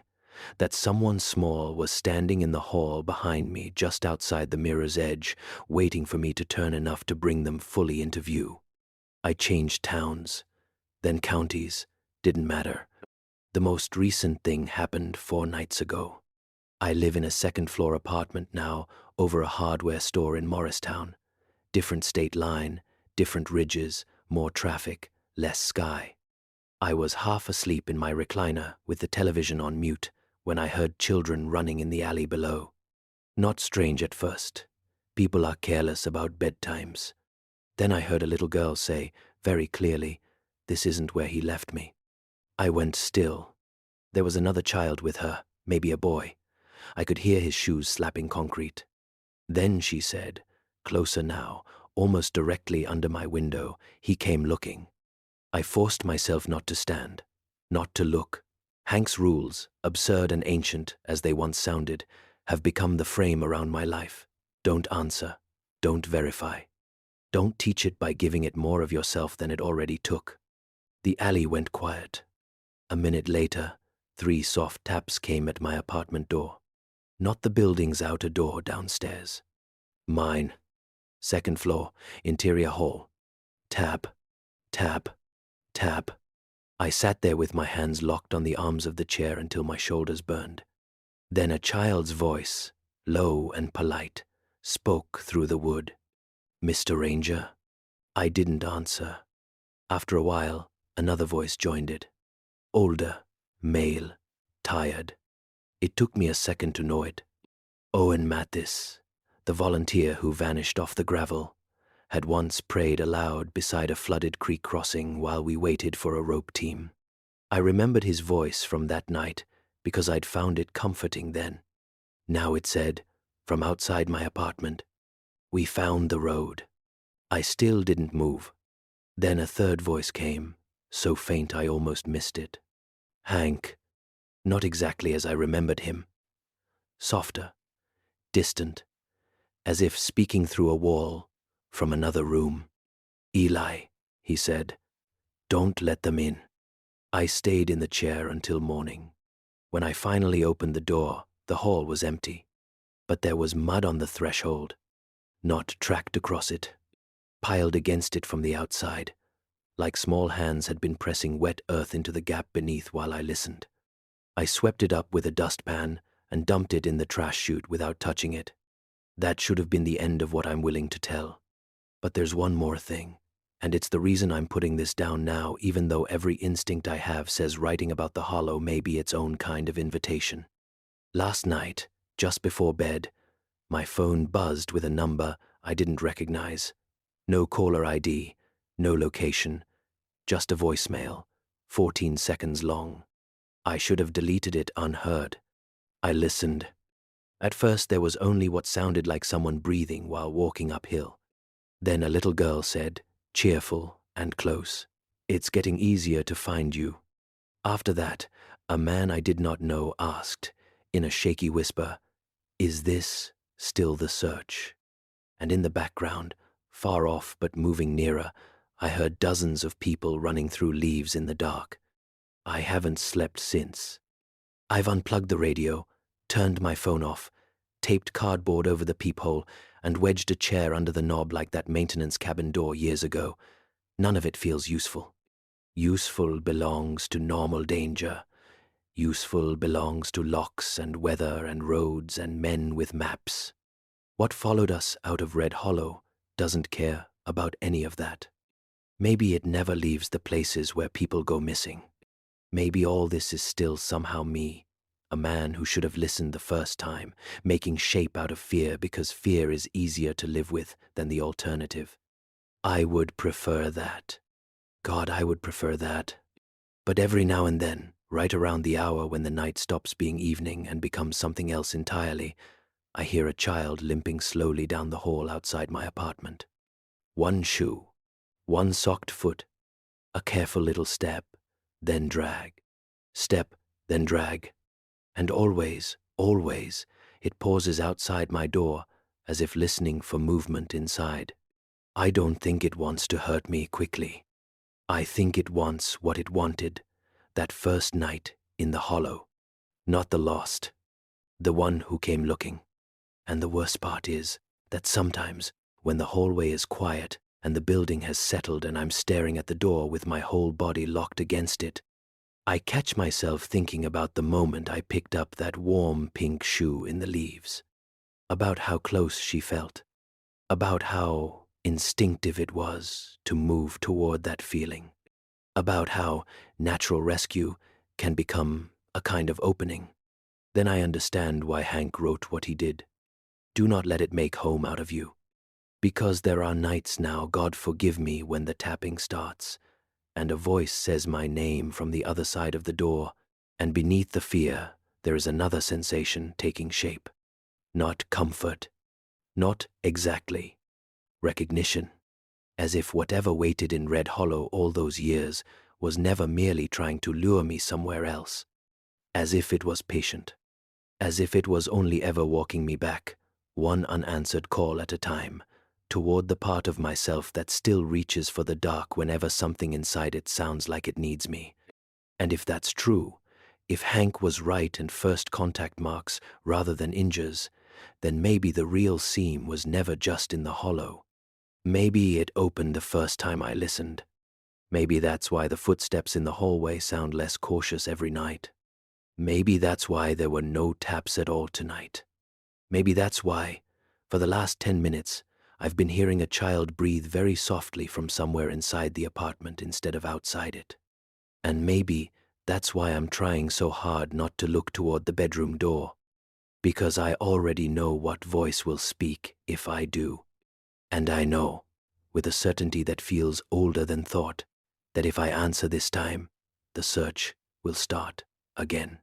that someone small was standing in the hall behind me just outside the mirror's edge, waiting for me to turn enough to bring them fully into view. I changed towns, then counties, didn't matter. The most recent thing happened 4 nights ago. I live in a second-floor apartment now, over a hardware store in Morristown. Different state line, different ridges, more traffic, less sky. I was half asleep in my recliner with the television on mute when I heard children running in the alley below. Not strange at first. People are careless about bedtimes. Then I heard a little girl say, very clearly, "This isn't where he left me." I went still. There was another child with her, maybe a boy. I could hear his shoes slapping concrete. Then she said, closer now, almost directly under my window, "He came looking." I forced myself not to stand, not to look. Hank's rules, absurd and ancient as they once sounded, have become the frame around my life. Don't answer. Don't verify. Don't teach it by giving it more of yourself than it already took. The alley went quiet. A minute later, 3 soft taps came at my apartment door. Not the building's outer door downstairs. Mine. Second floor, interior hall. Tap, tap, tap. I sat there with my hands locked on the arms of the chair until my shoulders burned. Then a child's voice, low and polite, spoke through the wood. "Mr. Ranger?" I didn't answer. After a while, another voice joined it. Older, male, tired. It took me a second to know it. Owen Mathis, the volunteer who vanished off the gravel, had once prayed aloud beside a flooded creek crossing while we waited for a rope team. I remembered his voice from that night because I'd found it comforting then. Now it said, from outside my apartment, "We found the road." I still didn't move. Then a third voice came, so faint I almost missed it. Hank, not exactly as I remembered him. Softer, distant, as if speaking through a wall from another room. "Eli," he said, "don't let them in." I stayed in the chair until morning. When I finally opened the door, the hall was empty. But there was mud on the threshold, not tracked across it, piled against it from the outside, like small hands had been pressing wet earth into the gap beneath while I listened. I swept it up with a dustpan and dumped it in the trash chute without touching it. That should have been the end of what I'm willing to tell. But there's one more thing, and it's the reason I'm putting this down now, even though every instinct I have says writing about the hollow may be its own kind of invitation. Last night, Just before bed, my phone buzzed with a number I didn't recognize. No caller ID, no location, just a voicemail, 14 seconds long. I should have deleted it unheard. I listened. At first there was only what sounded like someone breathing while walking uphill. Then a little girl said, cheerful and close, "It's getting easier to find you." After that, a man I did not know asked, in a shaky whisper, "Is this still the search?" And in the background, far off but moving nearer, I heard dozens of people running through leaves in the dark. I haven't slept since. I've unplugged the radio, turned my phone off, taped cardboard over the peephole, and wedged a chair under the knob like that maintenance cabin door years ago. None of it feels useful. Useful belongs to normal danger. Useful belongs to locks and weather and roads and men with maps. What followed us out of Red Hollow doesn't care about any of that. Maybe it never leaves the places where people go missing. Maybe all this is still somehow me, a man who should have listened the first time, making shape out of fear because fear is easier to live with than the alternative. I would prefer that. God, I would prefer that. But every now and then, right around the hour when the night stops being evening and becomes something else entirely, I hear a child limping slowly down the hall outside my apartment. One shoe, one socked foot, a careful little step, then drag. Step, then drag. And always, always, it pauses outside my door as if listening for movement inside. I don't think it wants to hurt me quickly. I think it wants what it wanted, that first night in the hollow. Not the lost, the one who came looking. And the worst part is that sometimes, when the hallway is quiet and the building has settled and I'm staring at the door with my whole body locked against it, I catch myself thinking about the moment I picked up that warm pink shoe in the leaves, about how close she felt, about how instinctive it was to move toward that feeling, about how natural rescue can become a kind of opening. Then I understand why Hank wrote what he did. Do not let it make home out of you. Because there are nights now, God forgive me, when the tapping starts, and a voice says my name from the other side of the door, and beneath the fear there is another sensation taking shape. Not comfort, not exactly. Recognition, as if whatever waited in Red Hollow all those years was never merely trying to lure me somewhere else. As if it was patient. As if it was only ever walking me back, one unanswered call at a time, toward the part of myself that still reaches for the dark whenever something inside it sounds like it needs me. And if that's true, if Hank was right and first contact marks rather than injures, then maybe the real seam was never just in the hollow. Maybe it opened the first time I listened. Maybe that's why the footsteps in the hallway sound less cautious every night. Maybe that's why there were no taps at all tonight. Maybe that's why, for the last 10 minutes, I've been hearing a child breathe very softly from somewhere inside the apartment instead of outside it. And maybe that's why I'm trying so hard not to look toward the bedroom door, because I already know what voice will speak if I do. And I know, with a certainty that feels older than thought, that if I answer this time, the search will start again.